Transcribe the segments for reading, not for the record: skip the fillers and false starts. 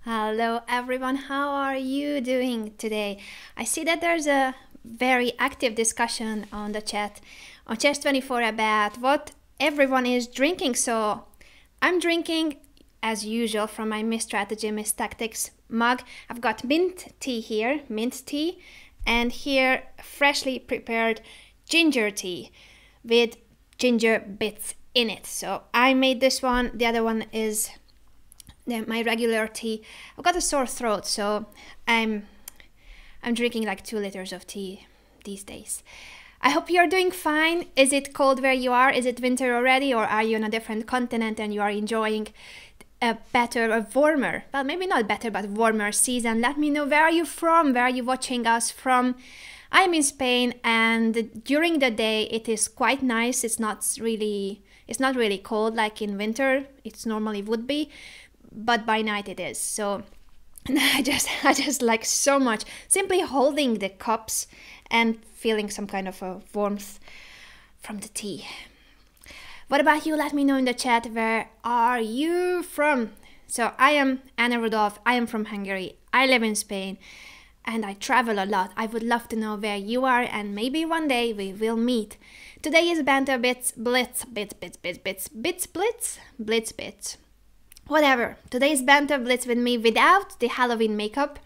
Hello everyone, how are you doing today? I see that there's a very active discussion on the chat on Chess24 about what everyone is drinking. So I'm drinking as usual from my Miss Strategy, Miss Tactics mug. I've got mint tea here, mint tea, and here freshly prepared ginger tea with ginger bits in it. So I made this one. The other one is my regular tea. I've got a sore throat, so I'm drinking like 2 liters of tea these days. I hope you're doing fine. Is it cold where you are? Is it winter already, or are you on a different continent and you are enjoying a warmer, well, maybe not better, but warmer season? Let me know, where are you from? Where are you watching us from? I'm in Spain, and during the day it is quite nice. It's not really cold like in winter. It's normally would be, but by night it is. So I just like so much simply holding the cups and feeling some kind of a warmth from the tea. What about you? Let me know in the chat, where are you from? So I am Anna Rudolf. I am from Hungary. I live in Spain and I travel a lot. I would love to know where you are, and maybe one day we will meet. Today is Banter Blitz, Blitz. Whatever. Today's Banter Blitz with me without the Halloween makeup.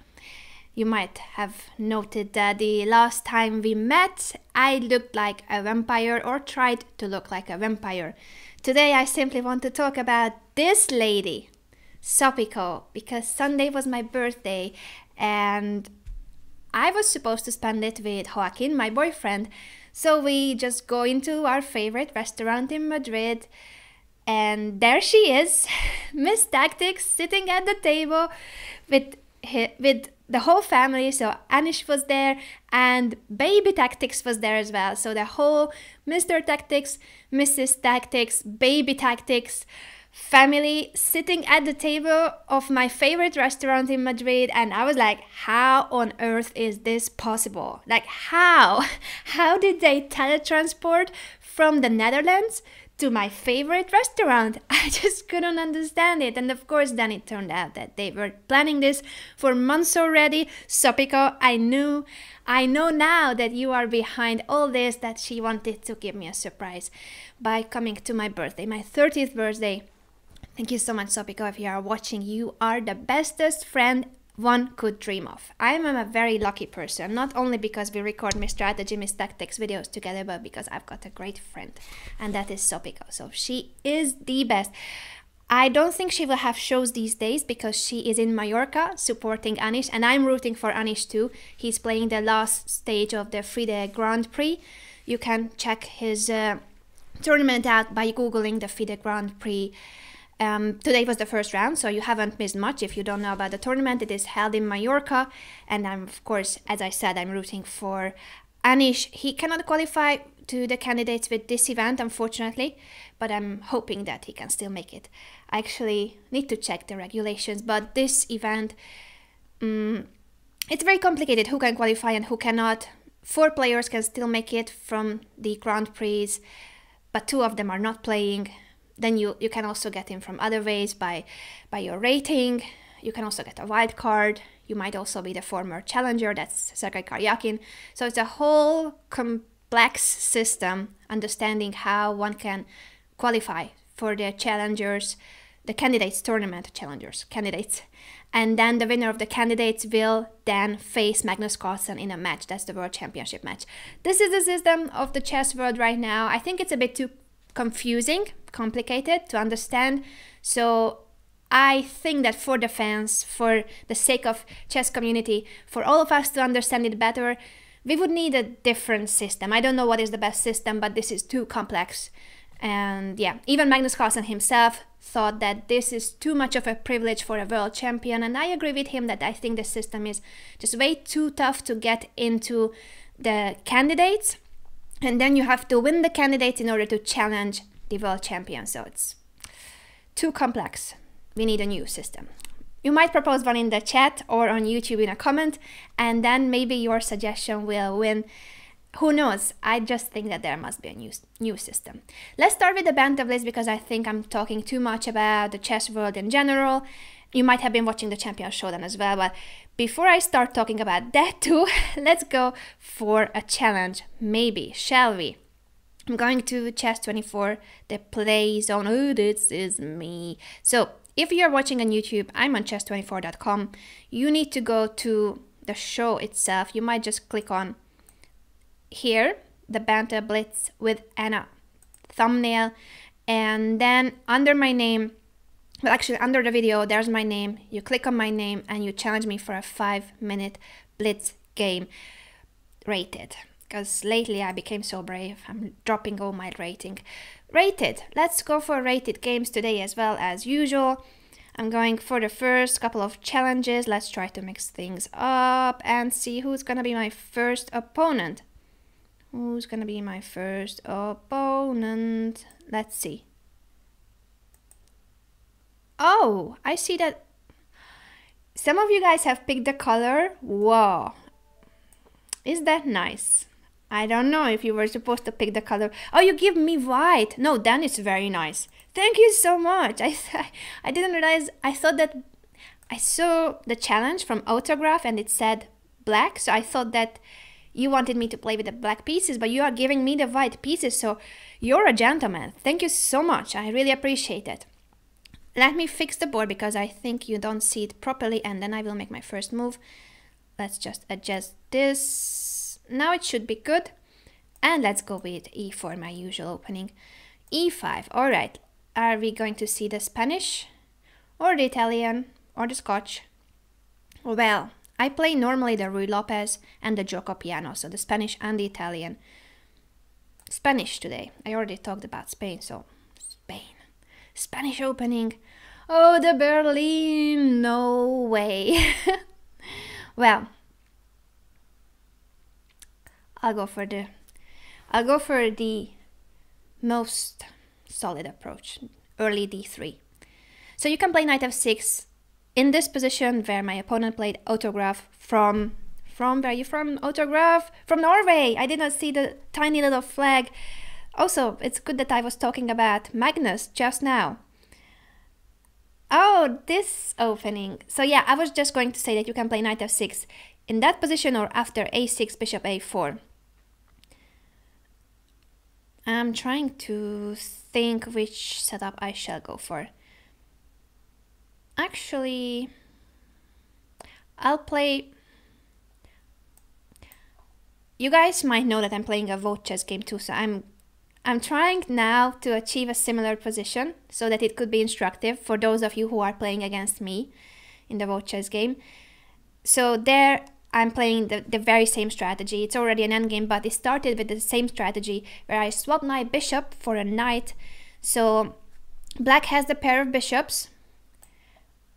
You might have noted that the last time we met, I looked like a vampire, or tried to look like a vampire. Today I simply want to talk about this lady, Sopiko, because Sunday was my birthday and I was supposed to spend it with Joaquin, my boyfriend. So we just go into our favorite restaurant in Madrid, and there she is, Miss Tactics, sitting at the table with the whole family. So Anish was there and Baby Tactics was there as well. So the whole Mr. Tactics, Mrs. Tactics, Baby Tactics family sitting at the table of my favorite restaurant in Madrid. And I was like, how on earth is this possible? Like, how did they teletransport from the Netherlands to my favorite restaurant? I just couldn't understand it. And of course, then it turned out that they were planning this for months already. Sopiko, I know now that you are behind all this, that she wanted to give me a surprise by coming to my birthday, my 30th birthday. Thank you so much, Sopiko. If you are watching, you are the bestest friend one could dream of. I am a very lucky person, not only because we record Miss Strategy, Miss Tactics videos together, but because I've got a great friend, and that is Sopiko. So she is the best. I don't think she will have shows these days because she is in Mallorca supporting Anish, and I'm rooting for Anish too. He's playing the last stage of the FIDE Grand Prix. You can check his tournament out by googling the FIDE Grand Prix. Today was the first round, so you haven't missed much if you don't know about the tournament. It is held in Mallorca, and I'm, of course, as I said, I'm rooting for Anish. He cannot qualify to the candidates with this event, unfortunately, but I'm hoping that he can still make it. I actually need to check the regulations, but this event, it's very complicated who can qualify and who cannot. 4 players can still make it from the Grand Prix, but 2 of them are not playing. Then you can also get in from other ways by your rating. You can also get a wild card. You might also be the former challenger, that's Sergei Karyakin. So it's a whole complex system, understanding how one can qualify for the challengers, the candidates tournament, candidates. And then the winner of the candidates will then face Magnus Carlsen in a match. That's the World Championship match. This is the system of the chess world right now. I think it's a bit too confusing, complicated to understand. So I think that for the fans, for the sake of chess community, for all of us to understand it better, we would need a different system. I don't know what is the best system, but this is too complex. And yeah, even Magnus Carlsen himself thought that this is too much of a privilege for a world champion. And I agree with him that I think the system is just way too tough to get into the candidates. And then you have to win the candidates in order to challenge the world champion. So it's too complex. We need a new system. You might propose one in the chat or on YouTube in a comment, and then maybe your suggestion will win. Who knows? I just think that there must be a new system. Let's start with the Banter Blitz, because I think I'm talking too much about the chess world in general. you might have been watching the Champion Showdown as well, but before I start talking about that too, let's go for a challenge, maybe, shall we? I'm going to Chess24, the play zone. Oh, this is me. So if you're watching on YouTube, I'm on chess24.com. You need to go to the show itself. You might just click on here, the Banter Blitz with Anna thumbnail, and then under my name, well, actually under the video, there's my name. You click on my name and you challenge me for a 5-minute blitz game, rated. Because lately I became so brave, I'm dropping all my rating. Rated, let's go for rated games today as well as usual. I'm going for the first couple of challenges. Let's try to mix things up and see who's gonna be my first opponent. Who's gonna be my first opponent? Let's see. Oh, I see that some of you guys have picked the color. Whoa, is that nice? I don't know if you were supposed to pick the color. Oh, you give me white. No, then it's very nice. Thank you so much. I didn't realize. I thought that I saw the challenge from Autograph and it said black. So I thought that you wanted me to play with the black pieces, but you are giving me the white pieces. So you're a gentleman. Thank you so much. I really appreciate it. Let me fix the board because I think you don't see it properly, and then I will make my first move. Let's just adjust this. Now it should be good. And let's go with e4, my usual opening. e5, all right. Are we going to see the Spanish or the Italian or the Scotch? Well, I play normally the Ruy Lopez and the Gioco Piano, so the Spanish and the Italian. Spanish today. I already talked about Spain, so Spain. Spanish opening. Oh, the Berlin, no way. Well, I'll go for the most solid approach, early d3. So you can play knight f6 in this position where my opponent played Autograph from where are you from? Autograph from Norway. I did not see the tiny little flag. Also, it's good that I was talking about Magnus just now. Oh, this opening. So yeah, I was just going to say that you can play knight f6 in that position or after a6, bishop a4. I'm trying to think which setup I shall go for. Actually, I'll play... You guys might know that I'm playing a vote chess game too, so I'm trying now to achieve a similar position so that it could be instructive for those of you who are playing against me in the vote chess game. So there I'm playing the very same strategy. It's already an endgame, but it started with the same strategy where I swap my bishop for a knight. So black has the pair of bishops,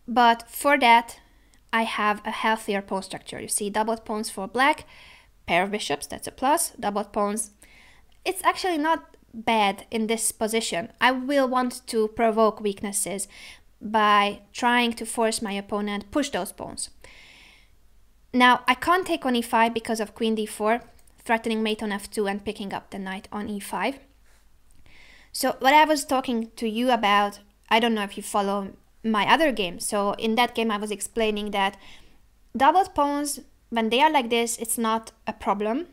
but for that I have a healthier pawn structure. You see, doubled pawns for black, pair of bishops, that's a plus, doubled pawns. It's actually not bad in this position. I will want to provoke weaknesses by trying to force my opponent push those pawns. Now, I can't take on e5 because of queen d4, threatening mate on f2 and picking up the knight on e5. So what I was talking to you about, I don't know if you follow my other game. So in that game I was explaining that doubled pawns, when they are like this, it's not a problem.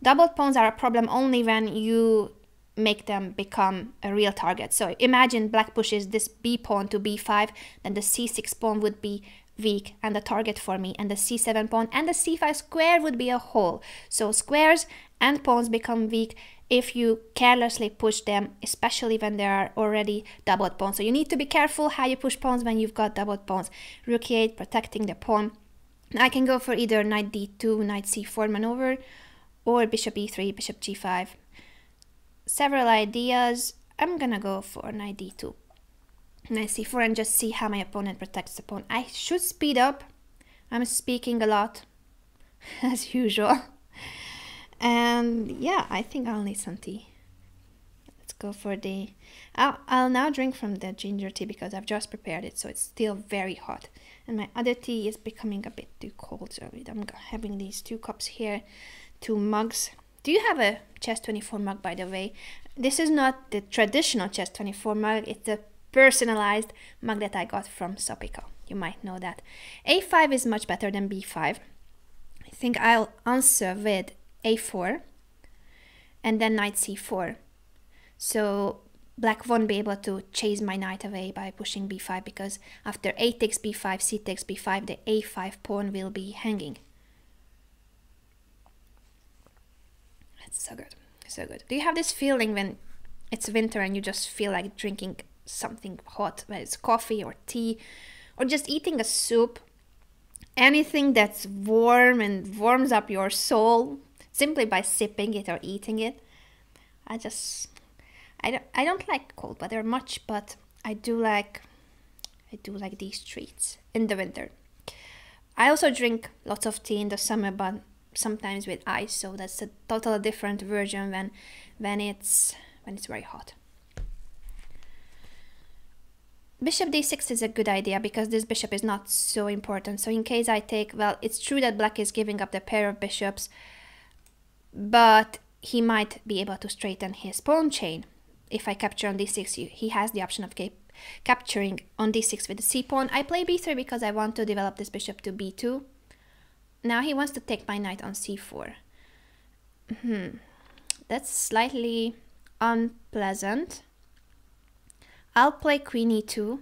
Doubled pawns are a problem only when you make them become a real target. So imagine black pushes this b pawn to b5, then the c6 pawn would be weak and a target for me, and the c7 pawn and the c5 square would be a hole. So squares and pawns become weak if you carelessly push them, especially when there are already doubled pawns. So you need to be careful how you push pawns when you've got doubled pawns. Rook e8, protecting the pawn. I can go for either knight d2, knight c4 maneuver, or bishop e3, bishop g5. Several ideas. I'm gonna go for knight d2, knight c4, and just see how my opponent protects the pawn. I should speed up. I'm speaking a lot, as usual. And yeah, I think I'll need some tea. Let's go for the... I'll now drink from the ginger tea because I've just prepared it, so it's still very hot. And my other tea is becoming a bit too cold, so I'm having these 2 cups here, 2 mugs. Do you have a Chess24 mug, by the way? This is not the traditional Chess24 mug, it's a personalized mug that I got from Sopico. You might know that. a5 is much better than b5. I think I'll answer with a4 and then knight c4. So black won't be able to chase my knight away by pushing b5, because after a takes b5, c takes b5, the a5 pawn will be hanging. That's so good, so good. Do you have this feeling when it's winter and you just feel like drinking something hot, whether it's coffee or tea, or just eating a soup, anything that's warm and warms up your soul simply by sipping it or eating it? I don't like cold weather much, but I do like these treats in the winter. I also drink lots of tea in the summer, but sometimes with ice, so that's a totally different version when it's very hot. Bishop d6 is a good idea because this bishop is not so important. So in case I take, well, it's true that black is giving up the pair of bishops, but he might be able to straighten his pawn chain. If I capture on d6, he has the option of capturing on d6 with the c pawn. I play b3 because I want to develop this bishop to b2. Now he wants to take my knight on c4. That's slightly unpleasant. I'll play queen e2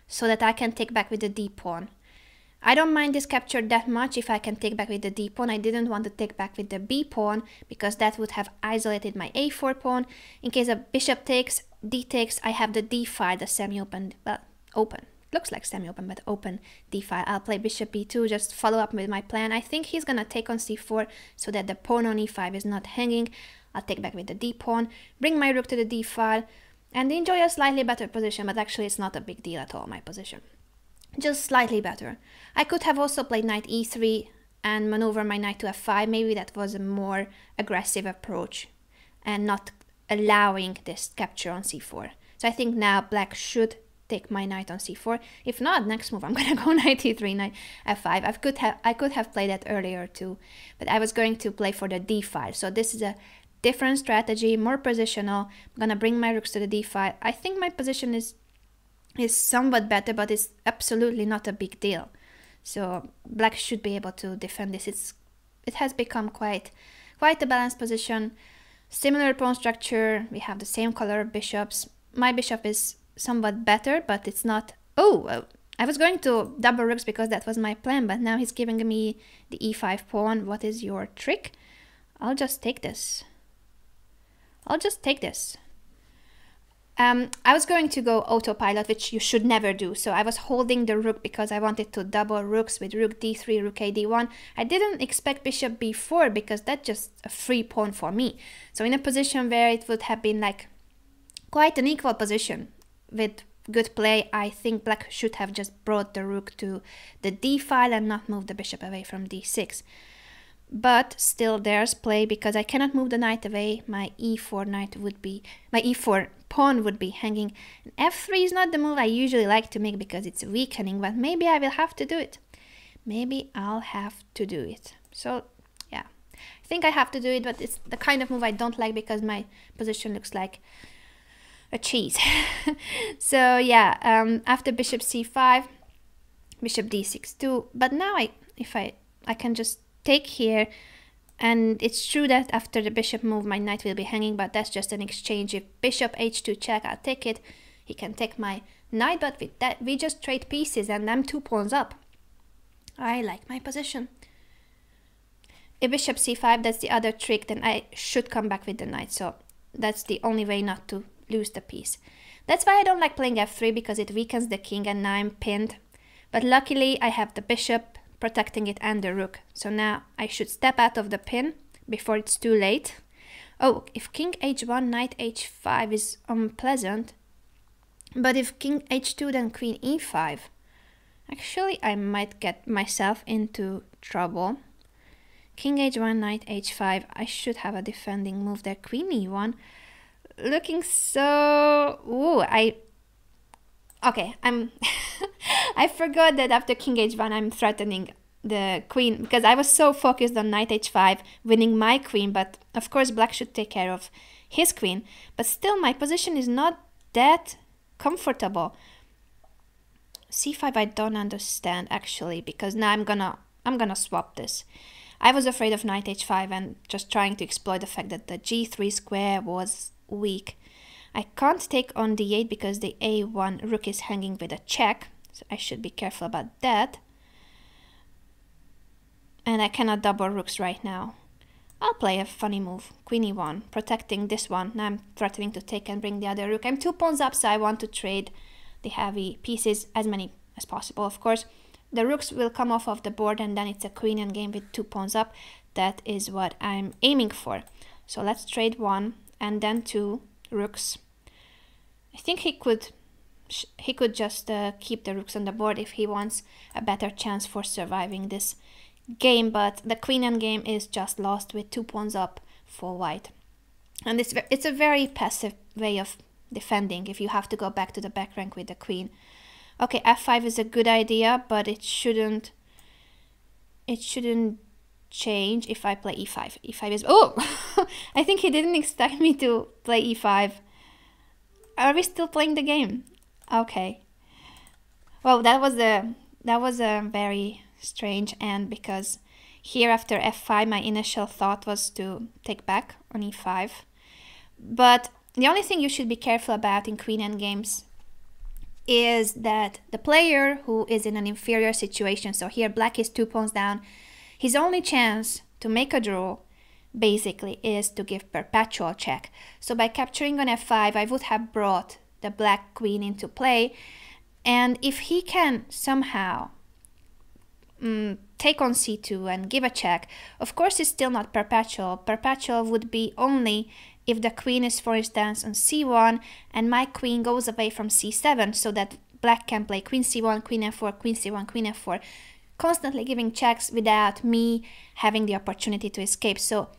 so that I can take back with the d pawn. I don't mind this capture that much if I can take back with the d pawn. I didn't want to take back with the b pawn because that would have isolated my a4 pawn. In case a bishop takes, d takes, I have the d file, the semi-open, well, open. Looks like semi-open, but open d file. I'll play bishop b2, just follow up with my plan. I think he's gonna take on c4 so that the pawn on e5 is not hanging. I'll take back with the d pawn, bring my rook to the d file, and enjoy a slightly better position, but actually it's not a big deal at all, my position. Just slightly better. I could have also played knight e3 and maneuver my knight to f5. Maybe that was a more aggressive approach and not allowing this capture on c4. So I think now black should take my knight on c4. If not, next move I'm gonna go knight e3, knight f5. I could have played that earlier too, but I was going to play for the d file. So this is a different strategy, more positional. I'm gonna bring my rooks to the d file. I think my position is somewhat better, but it's absolutely not a big deal. So black should be able to defend this. It has become quite a balanced position. Similar pawn structure. We have the same color bishops. My bishop is somewhat better, but it's not. Oh, I was going to double rooks because that was my plan, but now he's giving me the e5 pawn. What is your trick? I'll just take this. I was going to go autopilot, which you should never do. So I was holding the rook because I wanted to double rooks with rook d3, rook a d1. I didn't expect bishop b4 because that's just a free pawn for me. So in a position where it would have been like quite an equal position with good play, I think black should have just brought the rook to the d file and not moved the bishop away from d6. But still there's play because I cannot move the knight away. My e4 pawn would be hanging. And f3 is not the move I usually like to make because it's weakening, but maybe I will have to do it. Maybe I'll have to do it. So yeah, I think I have to do it, but it's the kind of move I don't like because my position looks like a cheese. So yeah, after bishop c5, bishop d6 too. But now I can just take here, and it's true that after the bishop move my knight will be hanging, but that's just an exchange. If bishop h2 check, I'll take it. He can take my knight, but with that we just trade pieces and I'm 2 pawns up. I like my position. If bishop c5, that's the other trick, then I should come back with the knight, so that's the only way not to lose the piece. That's why I don't like playing f3, because it weakens the king and now I'm pinned. But luckily I have the bishop protecting it and the rook. So now I should step out of the pin before it's too late. Oh, if king h1, knight h5 is unpleasant. But if king h2, then queen e5. Actually, I might get myself into trouble. King h1, knight h5. I should have a defending move there. Queen e1. Looking so... Ooh, Okay, I forgot that after king h1 I'm threatening the queen because I was so focused on knight h5 winning my queen, but of course black should take care of his queen, but still my position is not that comfortable. c5 I don't understand actually, because now I'm gonna swap this. I was afraid of knight h5 and just trying to exploit the fact that the g3 square was weak. I can't take on d8 because the a1 rook is hanging with a check, so I should be careful about that. And I cannot double rooks right now. I'll play a funny move, queen e1, protecting this one. Now I'm threatening to take and bring the other rook. I'm 2 pawns up, so I want to trade the heavy pieces, as many as possible, of course. The rooks will come off of the board, and then it's a queen endgame with 2 pawns up. That is what I'm aiming for. So let's trade 1 and then 2 rooks. I think he could just keep the rooks on the board if he wants a better chance for surviving this game, but the queen endgame is just lost with 2 pawns up for white. And it's a very passive way of defending if you have to go back to the back rank with the queen. Okay, f5 is a good idea, but it shouldn't change if I play e5. e5 is... Oh! I think he didn't expect me to play e5. Are we still playing the game? Okay. Well, that was a very strange end, because here after f5 my initial thought was to take back on e5. But the only thing you should be careful about in queen endgames is that the player who is in an inferior situation, so here black is 2 pawns down, his only chance to make a draw basically is to give perpetual check. So by capturing on f5 I would have brought the black queen into play, and if he can somehow take on c2 and give a check, of course it's still not perpetual. Perpetual would be only if the queen is, for instance, on c1 and my queen goes away from c7, so that black can play queen c1, queen f4, queen c1, queen f4, constantly giving checks without me having the opportunity to escape. So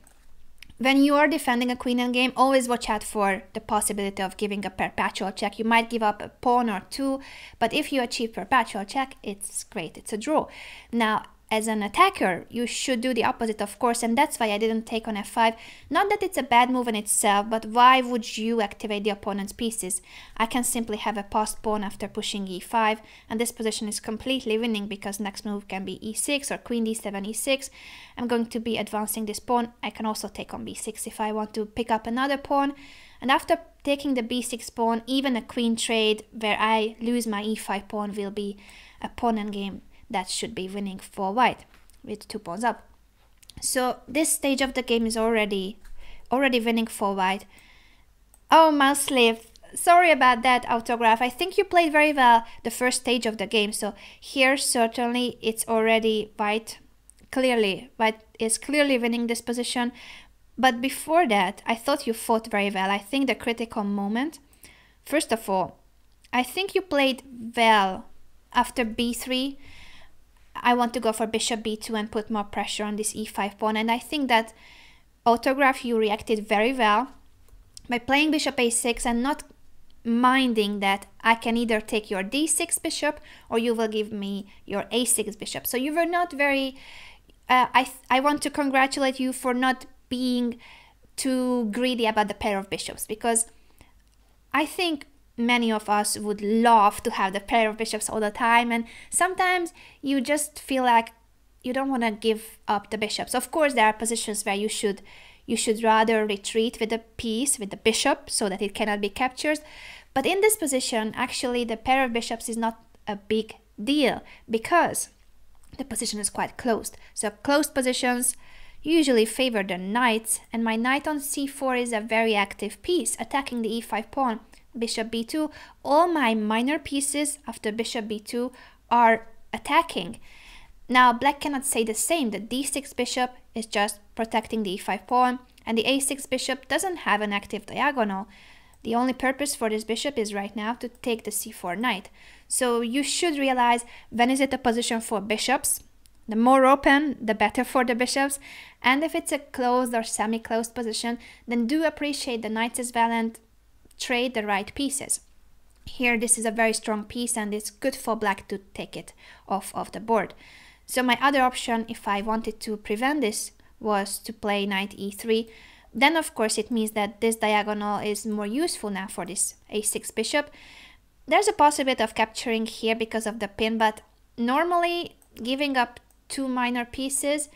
when you are defending a queen endgame, always watch out for the possibility of giving a perpetual check. You might give up a pawn or 2, but if you achieve perpetual check, it's great, it's a draw. Now, as an attacker, you should do the opposite, of course, and that's why I didn't take on f5. Not that it's a bad move in itself, but why would you activate the opponent's pieces? I can simply have a passed pawn after pushing e5, and this position is completely winning because next move can be e6 or queen d7, e6. I'm going to be advancing this pawn. I can also take on b6 if I want to pick up another pawn. And after taking the b6 pawn, even a queen trade where I lose my e5 pawn will be a pawn endgame that should be winning for white with 2 pawns up. So this stage of the game is already winning for white. Oh, mouse slave, sorry about that autograph. I think you played very well the first stage of the game. So here certainly it's already white is clearly winning this position. But before that, I thought you fought very well. I think the critical moment, first of all, I think you played well after b3. I want to go for bishop b2 and put more pressure on this e5 pawn, and I think that autograph you reacted very well by playing bishop a6 and not minding that I can either take your d6 bishop or you will give me your a6 bishop. So you were not very I want to congratulate you for not being too greedy about the pair of bishops, because I think many of us would love to have the pair of bishops all the time, and sometimes you just feel like you don't want to give up the bishops. Of course, there are positions where you should rather retreat with the piece, with the bishop, so that it cannot be captured. But in this position, actually, the pair of bishops is not a big deal because the position is quite closed. So closed positions usually favor the knights, and my knight on c4 is a very active piece, attacking the e5 pawn. Bishop b2, all my minor pieces after bishop b2 are attacking. Now black cannot say the same. The d6 bishop is just protecting the e5 pawn, and the a6 bishop doesn't have an active diagonal. The only purpose for this bishop is right now to take the c4 knight. So you should realize when is it a position for bishops. The more open, the better for the bishops. And if it's a closed or semi-closed position, then do appreciate the knights as well and trade the right pieces. Here this is a very strong piece and it's good for black to take it off of the board. So my other option, if I wanted to prevent this, was to play knight e3. Then of course it means that this diagonal is more useful now for this a6 bishop. there's a possibility of capturing here because of the pin, but normally giving up 2 minor pieces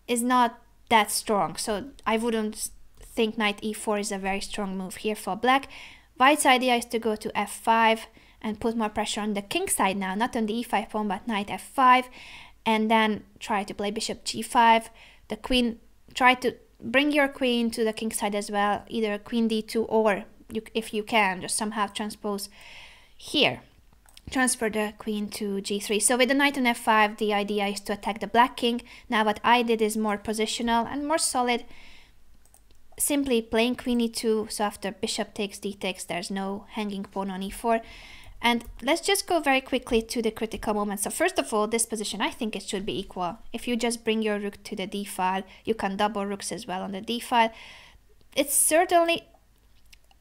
is not that strong, so I wouldn't think knight e4 is a very strong move here for black. White's idea is to go to f5 and put more pressure on the king side now, not on the e5 pawn, but knight f5, and then try to play bishop g5. The queen, try to bring your queen to the king side as well, either queen d2 or if you can, just somehow transpose here. Transfer the queen to g3. So with the knight on f5, the idea is to attack the black king. Now what I did is more positional and more solid. Simply playing queen e2, so after bishop takes d takes, there's no hanging pawn on e4. And let's just go very quickly to the critical moment. So first of all, this position, I think it should be equal. If you just bring your rook to the d file, you can double rooks as well on the d file. It's certainly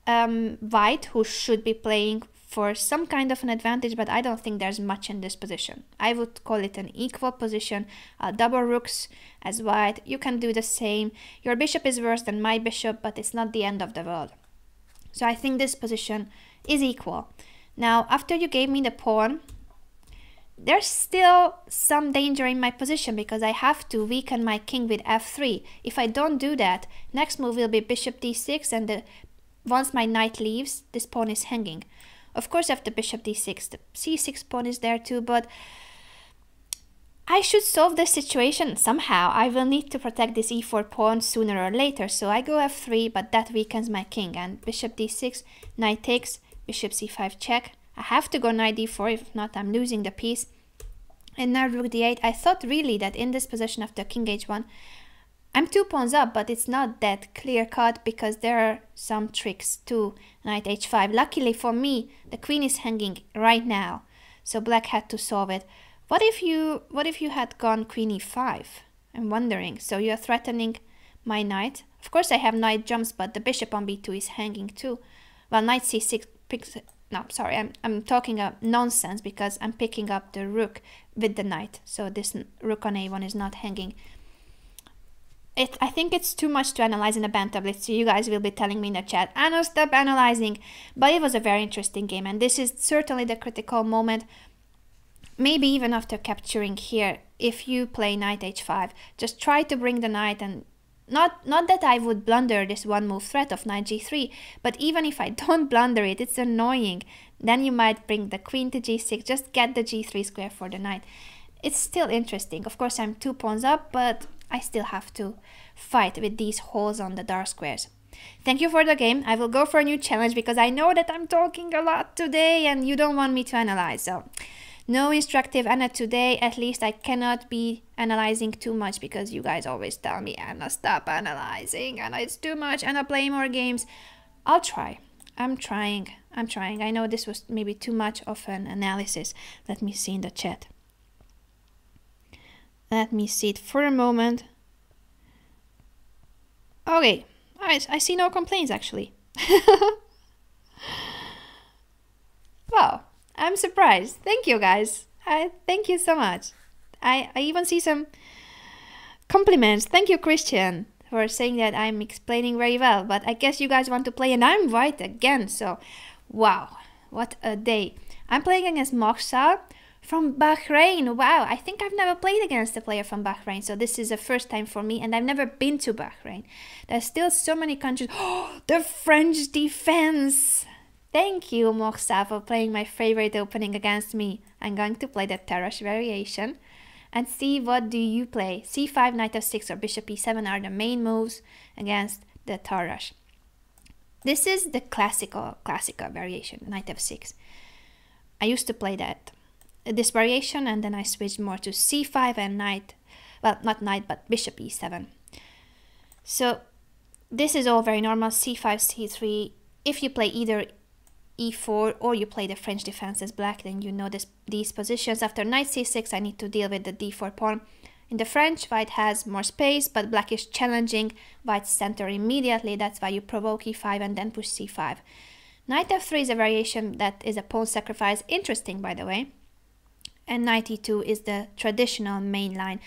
white who should be playing for some kind of an advantage, but I don't think there's much in this position. I would call it an equal position. Double rooks as white. You can do the same. Your bishop is worse than my bishop, but it's not the end of the world. So I think this position is equal. Now, after you gave me the pawn, there's still some danger in my position because I have to weaken my king with f3. If I don't do that, next move will be bishop d6, and once my knight leaves, this pawn is hanging. Of course, after bishop d6, the c6 pawn is there too, but I should solve this situation somehow. I will need to protect this e4 pawn sooner or later, so I go f3, but that weakens my king, and bishop d6, knight takes, bishop c5 check. I have to go knight d4, if not I'm losing the piece. And now rook d8. I thought really that in this position after king h1, I'm 2 pawns up, but it's not that clear cut because there are some tricks too. Knight h5. Luckily for me, the queen is hanging right now, so black had to solve it. What if you had gone queen e5? I'm wondering. So you're threatening my knight. Of course I have knight jumps, but the bishop on b2 is hanging too. Well, knight c6 picks. No, sorry, I'm talking nonsense because I'm picking up the rook with the knight. So this rook on a1 is not hanging. I think it's too much to analyze in a Banter Blitz, so you guys will be telling me in the chat, Anna, stop analyzing. But it was a very interesting game, and this is certainly the critical moment. Maybe even after capturing here, if you play knight h5, just try to bring the knight, and not that I would blunder this one move threat of knight g3, but even if I don't blunder it, it's annoying. Then you might bring the queen to g6, just get the g3 square for the knight. It's still interesting. Of course, I'm 2 pawns up, but I still have to fight with these holes on the dark squares. Thank you for the game. I will go for a new challenge because I know that I'm talking a lot today and you don't want me to analyze. So no instructive Anna today. At least I cannot be analyzing too much because you guys always tell me, Anna, stop analyzing. Anna, it's too much. Anna, play more games. I'll try. I'm trying. I know this was maybe too much of an analysis. Let me see in the chat. Let me see it for a moment. Okay, I see no complaints actually. Wow, I'm surprised. Thank you guys. Thank you so much. I even see some compliments. Thank you, Christian, for saying that I'm explaining very well. But I guess you guys want to play and I'm right again. So, wow, what a day. I'm playing against Moksal from Bahrain. Wow, I think I've never played against a player from Bahrain, so this is the first time for me, and I've never been to Bahrain. There's still so many countries. Oh, the French defense! Thank you, Moxa, for playing my favorite opening against me. I'm going to play the Tarrasch variation and see what do you play. c5, knight f6 or bishop e7 are the main moves against the Tarrasch. This is the classical variation, knight f6. I used to play this variation, and then I switched more to c5 and knight, well, not knight, but bishop e7. So this is all very normal, c5, c3. If you play either e4 or you play the French defense as black, then you know these positions. After knight c6, I need to deal with the d4 pawn. In the French, white has more space, but black is challenging white's center immediately. That's why you provoke e5 and then push c5. Knight f3 is a variation that is a pawn sacrifice. Interesting, by the way. And knight e2 is the traditional main line.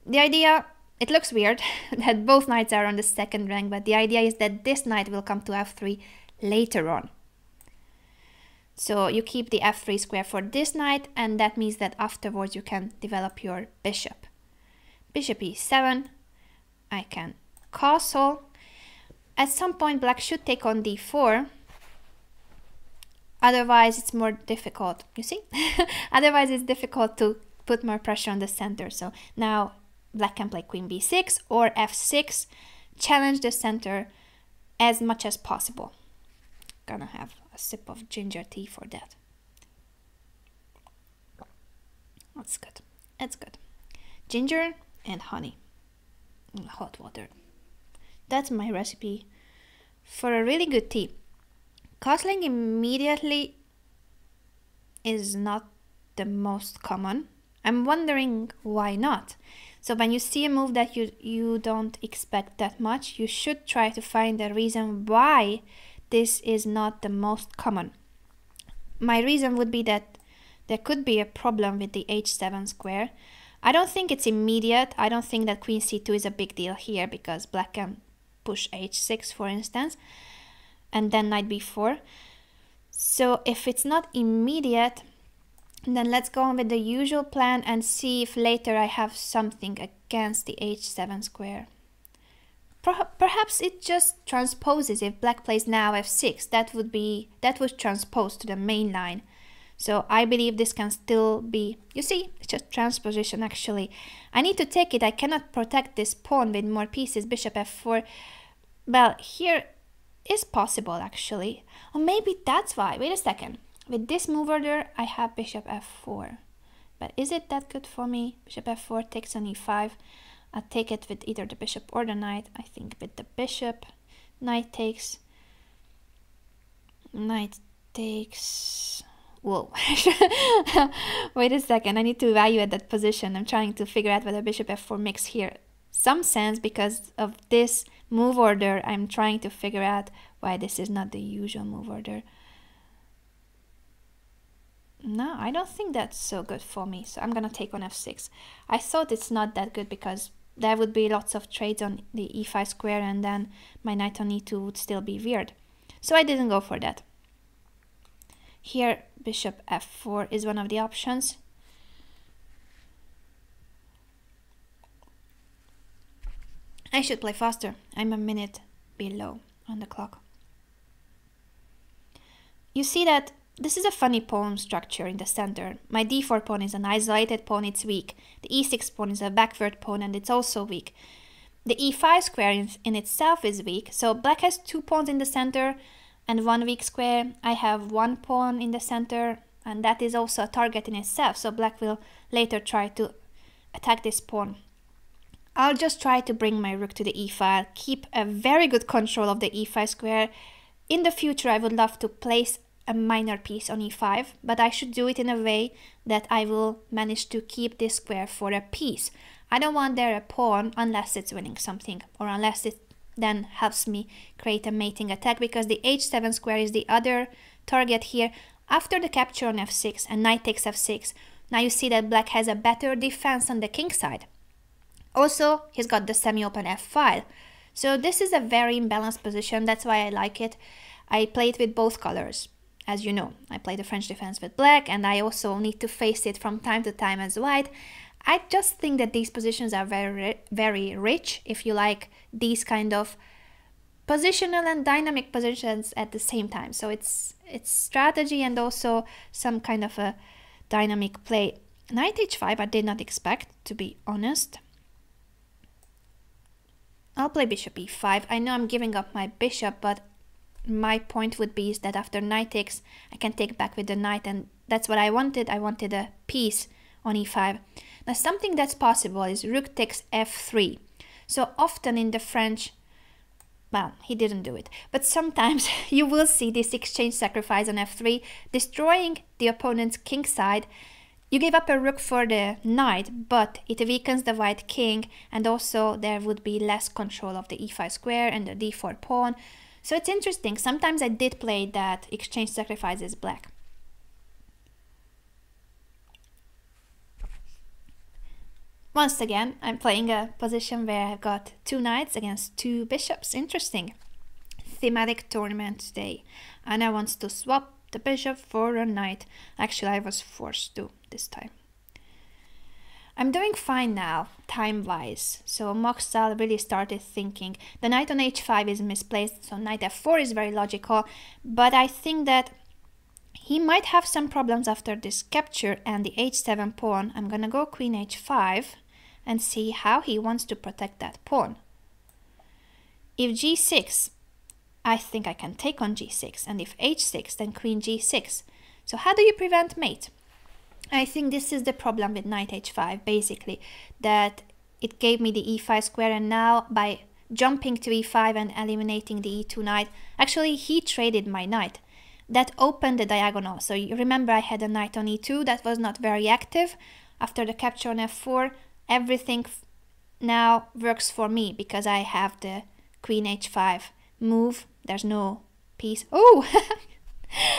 The idea, it looks weird that both knights are on the second rank, but the idea is that this knight will come to f3 later on. So you keep the f3 square for this knight, and that means that afterwards you can develop your bishop. Bishop e7, I can castle. At some point black should take on d4, otherwise it's more difficult, you see? Otherwise it's difficult to put more pressure on the center. So now black can play queen b6 or f6, challenge the center as much as possible. Gonna have a sip of ginger tea for that. That's good. That's good. Ginger and honey and hot water. That's my recipe for a really good tea. Castling immediately is not the most common. I'm wondering why not. So when you see a move that you don't expect that much, you should try to find a reason why this is not the most common. My reason would be that there could be a problem with the h7 square. I don't think it's immediate. I don't think that queen c2 is a big deal here because black can push h6, for instance, and then knight b4. So if it's not immediate, then let's go on with the usual plan and see if later I have something against the h7 square. Perhaps it just transposes. If black plays now f6, that would transpose to the main line. So I believe this can still be, you see, it's just transposition actually. I need to take it. I cannot protect this pawn with more pieces. Bishop f4. Well, here is possible actually. Or maybe that's why. Wait a second. With this move order, I have bishop f4. But is it that good for me? Bishop f4 takes on e5. I'll take it with either the bishop or the knight. I think with the bishop. Knight takes. Whoa. Wait a second. I need to evaluate that position. I'm trying to figure out whether bishop f4 makes here some sense because of this move order. I'm trying to figure out why this is not the usual move order. No, I don't think that's so good for me. So I'm gonna take on f6. I thought it's not that good because there would be lots of trades on the e5 square and then my knight on e2 would still be weird. So I didn't go for that. Here, bishop f4 is one of the options. I should play faster. I'm a minute below on the clock. You see that this is a funny pawn structure in the center. My d4 pawn is an isolated pawn, it's weak. The e6 pawn is a backward pawn and it's also weak. The e5 square in itself is weak, so black has 2 pawns in the center and 1 weak square. I have 1 pawn in the center and that is also a target in itself, so black will later try to attack this pawn. I'll just try to bring my rook to the e-file, keep a very good control of the e5 square. In the future I would love to place a minor piece on e5, but I should do it in a way that I will manage to keep this square for a piece. I don't want there a pawn unless it's winning something, or unless it then helps me create a mating attack, because the h7 square is the other target here. After the capture on f6 and knight takes f6, now you see that black has a better defense on the king side. Also, he's got the semi-open f-file. So this is a very imbalanced position, that's why I like it. I play it with both colors. As you know, I play the French defense with black, and I also need to face it from time to time as white. I just think that these positions are very rich if you like these kind of positional and dynamic positions at the same time. So it's strategy and also some kind of a dynamic play. Knight h5 I did not expect, to be honest. I'll play bishop e5. I know I'm giving up my bishop, but my point would be is that after knight takes, I can take back with the knight, and that's what I wanted. I wanted a piece on e5. Now something that's possible is rook takes f3. So often in the French, well, he didn't do it, but sometimes you will see this exchange sacrifice on f3, destroying the opponent's king side. You give up a rook for the knight, but it weakens the white king, and also there would be less control of the e5 square and the d4 pawn. So it's interesting. Sometimes I did play that exchange sacrifices black. Once again, I'm playing a position where I've got 2 knights against 2 bishops. Interesting. Thematic tournament today. Anna wants to swap the bishop for a knight. Actually, I was forced to this time. I'm doing fine now, time-wise, so Moxal really started thinking. The knight on h5 is misplaced, so knight f4 is very logical, but I think that he might have some problems after this capture and the h7 pawn. I'm gonna go queen h5 and see how he wants to protect that pawn. If g6, I think I can take on g6, and if h6, then queen g6. So how do you prevent mate? I think this is the problem with knight h5, basically, that it gave me the e5 square, and now by jumping to e5 and eliminating the e2 knight, actually he traded my knight. That opened the diagonal. So you remember I had a knight on e2 that was not very active. After the capture on f4, everything now works for me because I have the queen h5 move. There's no piece. Oh!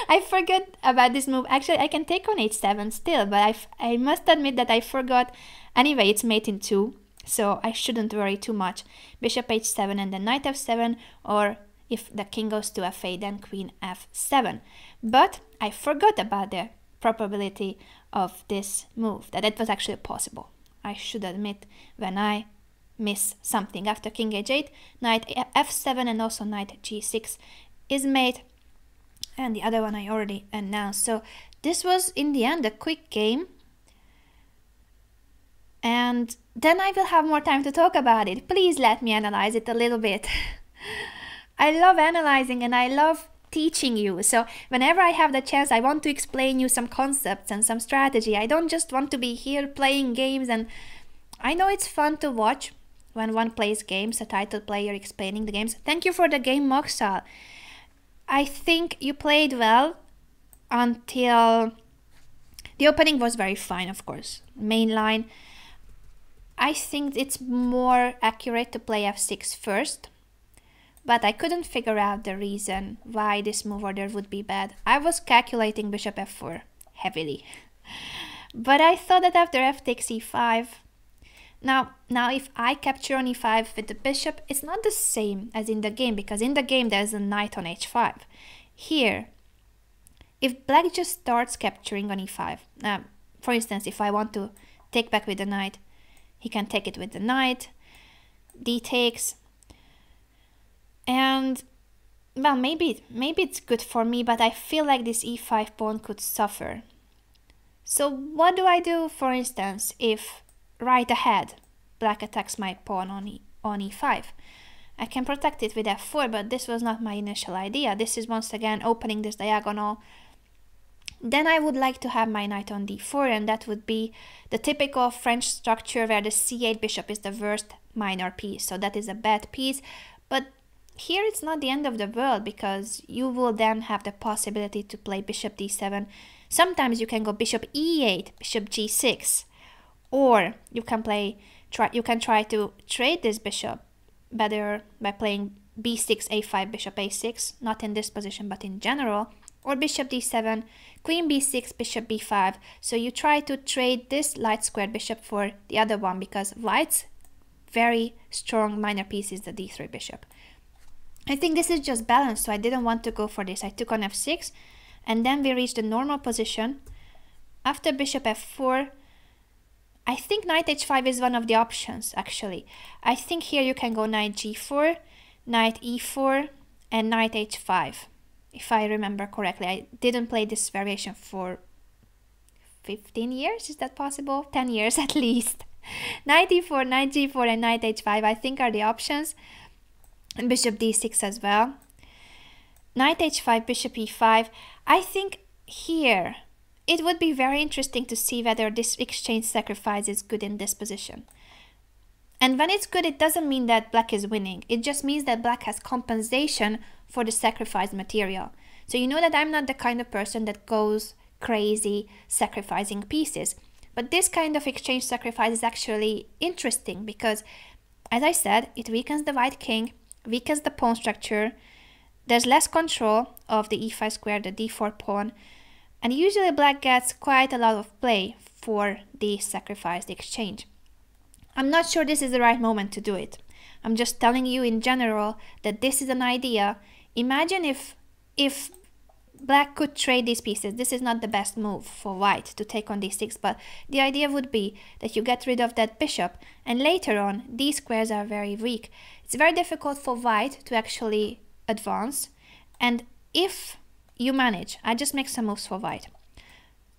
I forgot about this move. Actually, I can take on h7 still, but I must admit that I forgot. Anyway, it's mate in 2, so I shouldn't worry too much. Bishop h7 and then knight f7, or if the king goes to f8, then queen f7. But I forgot about the probability of this move, that it was actually possible. I should admit when I miss something. After king h8, knight f7 and also knight g6 is mate. And the other one I already announced. So this was in the end a quick game. And then I will have more time to talk about it. Please let me analyze it a little bit. I love analyzing and I love teaching you. So whenever I have the chance, I want to explain you some concepts and some strategy. I don't just want to be here playing games. And I know it's fun to watch when one plays games, a title player explaining the games. Thank you for the game, Moxal. I think you played well until the opening was very fine, of course. Main line. I think it's more accurate to play f6 first, but I couldn't figure out the reason why this move order would be bad. I was calculating bishop f4 heavily, but I thought that after f takes e5. Now if I capture on e5 with the bishop, it's not the same as in the game, because in the game there's a knight on h5. Here, if black just starts capturing on e5, for instance, if I want to take back with the knight, he can take it with the knight, d takes, and well, maybe it's good for me, but I feel like this e5 pawn could suffer. So what do I do, for instance, if right ahead black attacks my pawn on e5? I can protect it with f4, but this was not my initial idea. This is once again opening this diagonal. Then I would like to have my knight on d4, and that would be the typical French structure where the c8 bishop is the worst minor piece. So that is a bad piece. But here it's not the end of the world, because you will then have the possibility to play bishop d7. Sometimes you can go bishop e8, bishop g6. Or you can try to trade this bishop better by playing b6, a5, bishop a6, not in this position but in general, or bishop d7, queen b6, bishop b5. So you try to trade this light squared bishop for the other one, because white's very strong minor piece is the d3 bishop. I think this is just balanced, so I didn't want to go for this. I took on f6, and then we reached the normal position. After bishop f4, I think knight h5 is one of the options, actually. I think here you can go knight g4, knight e4, and knight h5, if I remember correctly. I didn't play this variation for 15 years, is that possible? 10 years at least. Knight e4, knight g4, and knight h5, I think, are the options. And bishop d6 as well. Knight h5, bishop e5. I think here it would be very interesting to see whether this exchange sacrifice is good in this position. And when it's good, it doesn't mean that black is winning. It just means that black has compensation for the sacrificed material. So you know that I'm not the kind of person that goes crazy sacrificing pieces. But this kind of exchange sacrifice is actually interesting because, as I said, it weakens the white king, weakens the pawn structure. There's less control of the e5 square, the d4 pawn. And usually black gets quite a lot of play for the sacrificed exchange. I'm not sure this is the right moment to do it. I'm just telling you in general that this is an idea. Imagine if black could trade these pieces. This is not the best move for white to take on d6, but the idea would be that you get rid of that bishop, and later on these squares are very weak. It's very difficult for white to actually advance, and if you manage, I just make some moves for white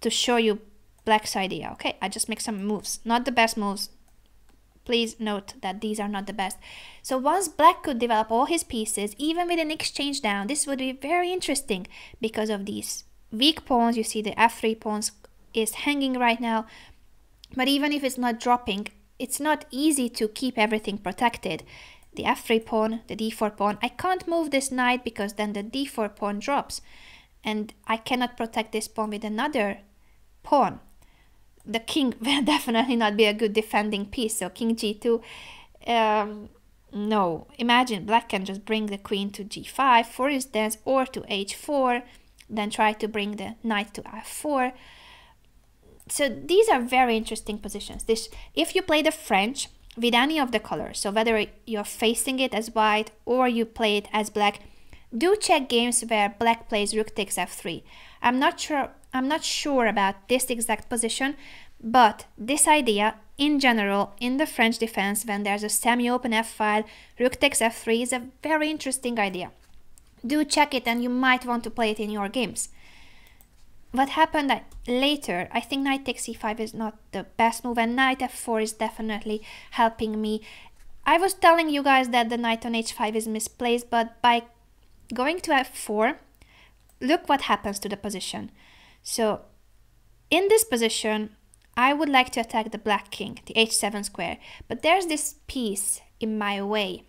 to show you black's idea. Okay, I just make some moves, not the best moves. Please note that these are not the best. So once black could develop all his pieces, even with an exchange down, this would be very interesting because of these weak pawns. You see the f3 pawns is hanging right now, but even if it's not dropping, it's not easy to keep everything protected. The f3 pawn, the d4 pawn, I can't move this knight because then the d4 pawn drops, and I cannot protect this pawn with another pawn. The king will definitely not be a good defending piece, so king g2, no. Imagine black can just bring the queen to g5, for instance, or to h4, then try to bring the knight to f4. So these are very interesting positions. If you play the French with any of the colors, so whether you're facing it as white or you play it as black, do check games where black plays rook takes f3. I'm not sure about this exact position, but this idea in general in the French defense, when there's a semi-open f-file, rook takes f3 is a very interesting idea. Do check it, and you might want to play it in your games. What happened later, I think knight takes e5 is not the best move, and knight f4 is definitely helping me. I was telling you guys that the knight on h5 is misplaced, but by going to f4, look what happens to the position. So in this position, I would like to attack the black king, the h7 square, but there's this piece in my way.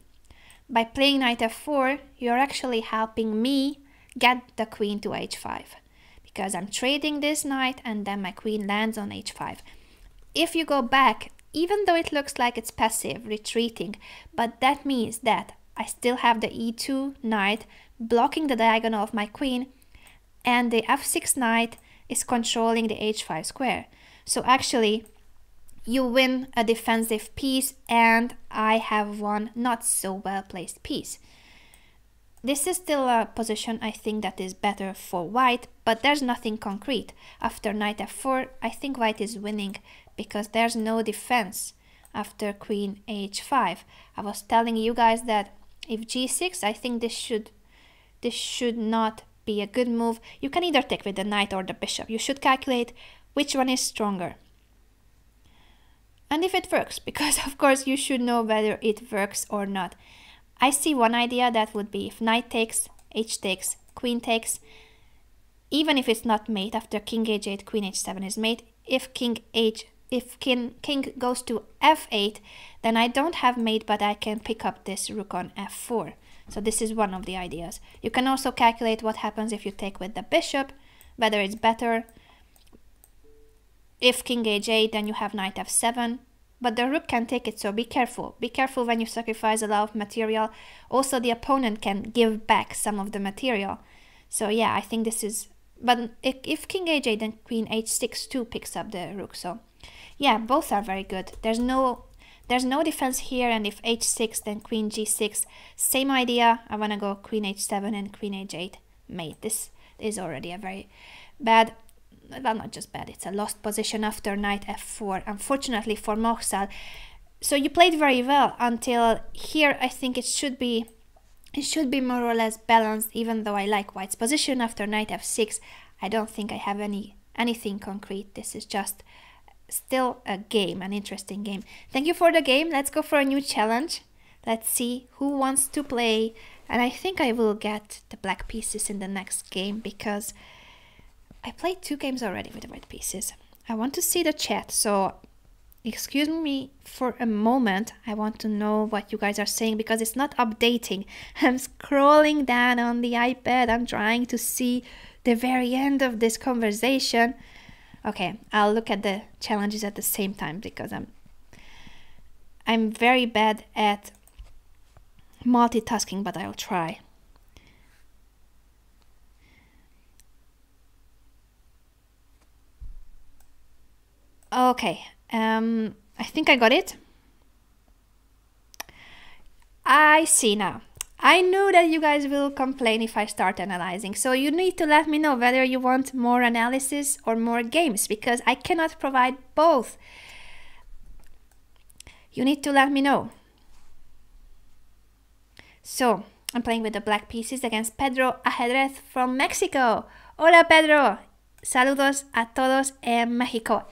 By playing knight f4, you're actually helping me get the queen to h5, because I'm trading this knight and then my queen lands on h5. If you go back, even though it looks like it's passive, retreating, but that means that I still have the e2 knight blocking the diagonal of my queen, and the f6 knight is controlling the h5 square. So actually, you win a defensive piece, and I have one not so well placed piece. This is still a position I think that is better for white, but there's nothing concrete. After knight f4, I think white is winning because there's no defense after queen h5. I was telling you guys that if g6, I think this should not be a good move. You can either take with the knight or the bishop. You should calculate which one is stronger. And if it works, because of course you should know whether it works or not. I see one idea that would be if knight takes, h takes, queen takes, even if it's not mate after king h8, queen h7 is mate. If king goes to f8, then I don't have mate, but I can pick up this rook on f4. So this is one of the ideas. You can also calculate what happens if you take with the bishop, whether it's better. If king h8, then you have knight f7, but the rook can take it, so be careful. Be careful when you sacrifice a lot of material. Also, the opponent can give back some of the material. So yeah, I think this is... But if king h8, then queen h6 too picks up the rook. So yeah, both are very good. There's no defense here, and if h6, then queen g6. Same idea. I want to go queen h7 and queen h8 mate. This is already a very bad... Well, not just bad, it's a lost position after knight f4, unfortunately for Moxal. So you played very well until here. I think it should be more or less balanced, even though I like white's position after knight f6. I don't think I have anything concrete. This is just still a game, an interesting game. Thank you for the game. Let's go for a new challenge. Let's see who wants to play, and I think I will get the black pieces in the next game because I played 2 games already with the white pieces. I want to see the chat, so excuse me for a moment. I want to know what you guys are saying because it's not updating. I'm scrolling down on the iPad. I'm trying to see the very end of this conversation. Okay, I'll look at the challenges at the same time because I'm very bad at multitasking, but I'll try. Okay, I think I got it. I see now. I knew that you guys will complain if I start analyzing, so you need to let me know whether you want more analysis or more games, because I cannot provide both. You need to let me know. So, I'm playing with the black pieces against Pedro Ajedrez from Mexico. Hola Pedro! Saludos a todos en Mexico.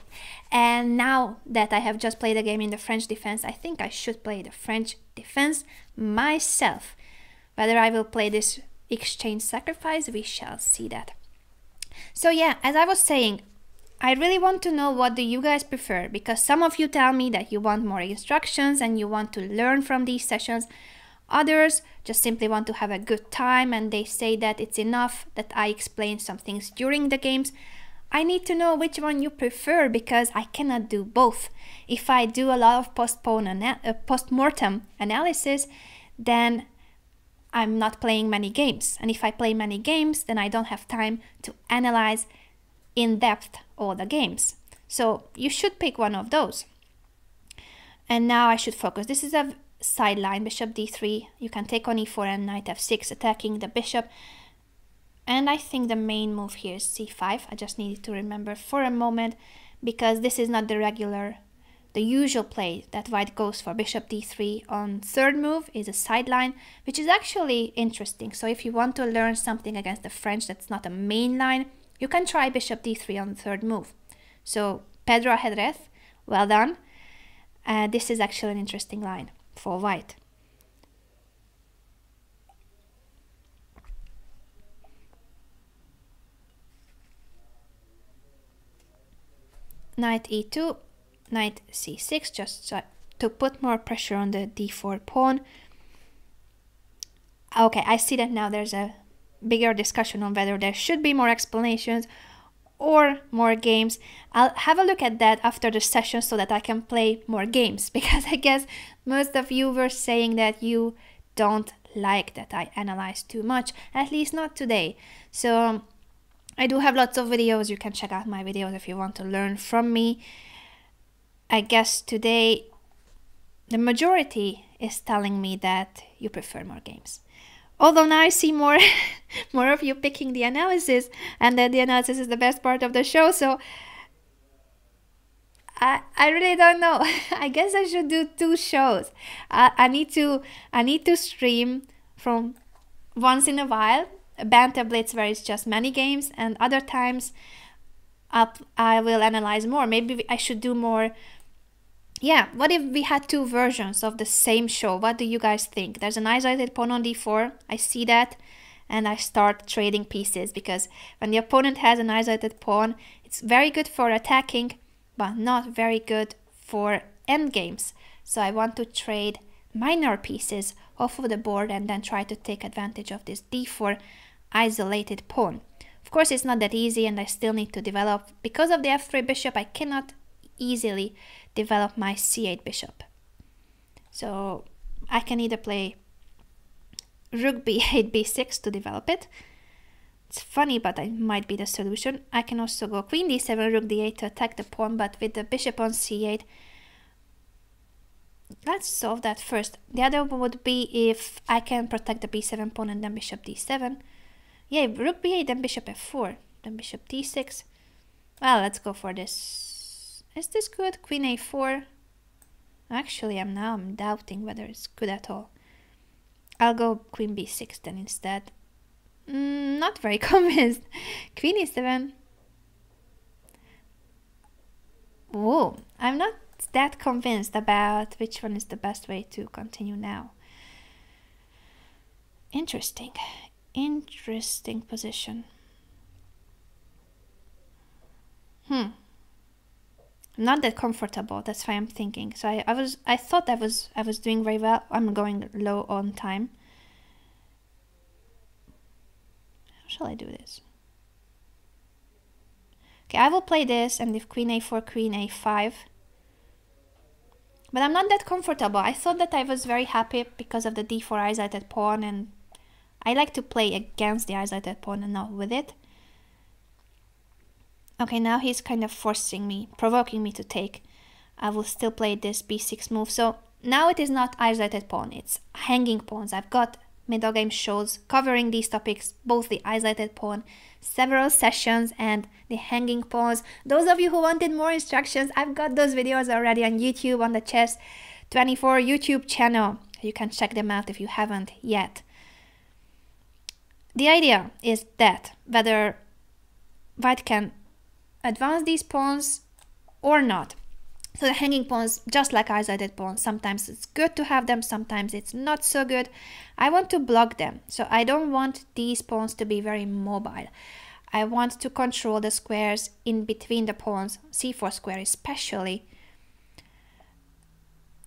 And now that I have just played a game in the French defense, I think I should play the French defense myself. Whether I will play this exchange sacrifice, we shall see that. So yeah, as I was saying, I really want to know what do you guys prefer, because some of you tell me that you want more instructions and you want to learn from these sessions. Others just simply want to have a good time and they say that it's enough that I explain some things during the games. I need to know which one you prefer, because I cannot do both. If I do a lot of post-mortem analysis, then I'm not playing many games. And if I play many games, then I don't have time to analyze in depth all the games. So you should pick one of those. And now I should focus. This is a sideline, bishop d3. You can take on e4 and knight f6, attacking the bishop. And I think the main move here is c5. I just needed to remember for a moment, because this is not the usual play that white goes for. Bishop d3 on third move is a sideline, which is actually interesting. So if you want to learn something against the French that's not a main line, you can try bishop d3 on the third move. So Pedro Ajedrez, well done. This is actually an interesting line for white. Knight e2, knight c6, just to put more pressure on the d4 pawn. Okay, I see that now there's a bigger discussion on whether there should be more explanations or more games. I'll have a look at that after the session so that I can play more games, because I guess most of you were saying that you don't like that I analyze too much, at least not today. So I do have lots of videos. You can check out my videos if you want to learn from me. I guess today the majority is telling me that you prefer more games. Although now I see more of you picking the analysis, and that the analysis is the best part of the show, so I really don't know. I guess I should do 2 shows. I need to stream from once in a while, Banter Blitz, where it's just many games, and other times I will analyze more. Maybe I should do more. Yeah, what if we had 2 versions of the same show? What do you guys think? There's an isolated pawn on d4. I see that, and I start trading pieces, because when the opponent has an isolated pawn, it's very good for attacking, but not very good for endgames. So I want to trade minor pieces off of the board and then try to take advantage of this d4 isolated pawn. Of course, it's not that easy, and I still need to develop. Because of the f3 bishop, I cannot easily develop my c8 bishop. So I can either play rook b8, b6 to develop it. It's funny, but it might be the solution. I can also go queen d7, rook d8 to attack the pawn, but with the bishop on c8. Let's solve that first. The other one would be if I can protect the b7 pawn and then bishop d7. Yeah, rook b8, then bishop f4, then bishop d6. Well, let's go for this. Is this good? Queen a4. Actually, I'm doubting whether it's good at all. I'll go queen b6 then instead. Not very convinced. Queen e7. Whoa, I'm not that convinced about which one is the best way to continue now. Interesting. Interesting position. I'm not that comfortable. That's why I'm thinking. So I thought I was doing very well. I'm going low on time. How shall I do this? Okay, I will play this, and if queen a4, queen a5. But I'm not that comfortable. I thought that I was very happy because of the d4 isolated pawn, and I like to play against the isolated pawn and not with it. Okay, now he's kind of forcing me, provoking me to take. I will still play this b6 move. So now it is not isolated pawn, it's hanging pawns. I've got middle game shows covering these topics, both the isolated pawn, several sessions, and the hanging pawns. Those of you who wanted more instructions, I've got those videos already on YouTube on the Chess24 YouTube channel. You can check them out if you haven't yet. The idea is that whether white can advance these pawns or not. So the hanging pawns, just like isolated pawns, sometimes it's good to have them, sometimes it's not so good. I want to block them, so I don't want these pawns to be very mobile. I want to control the squares in between the pawns, c4 square especially.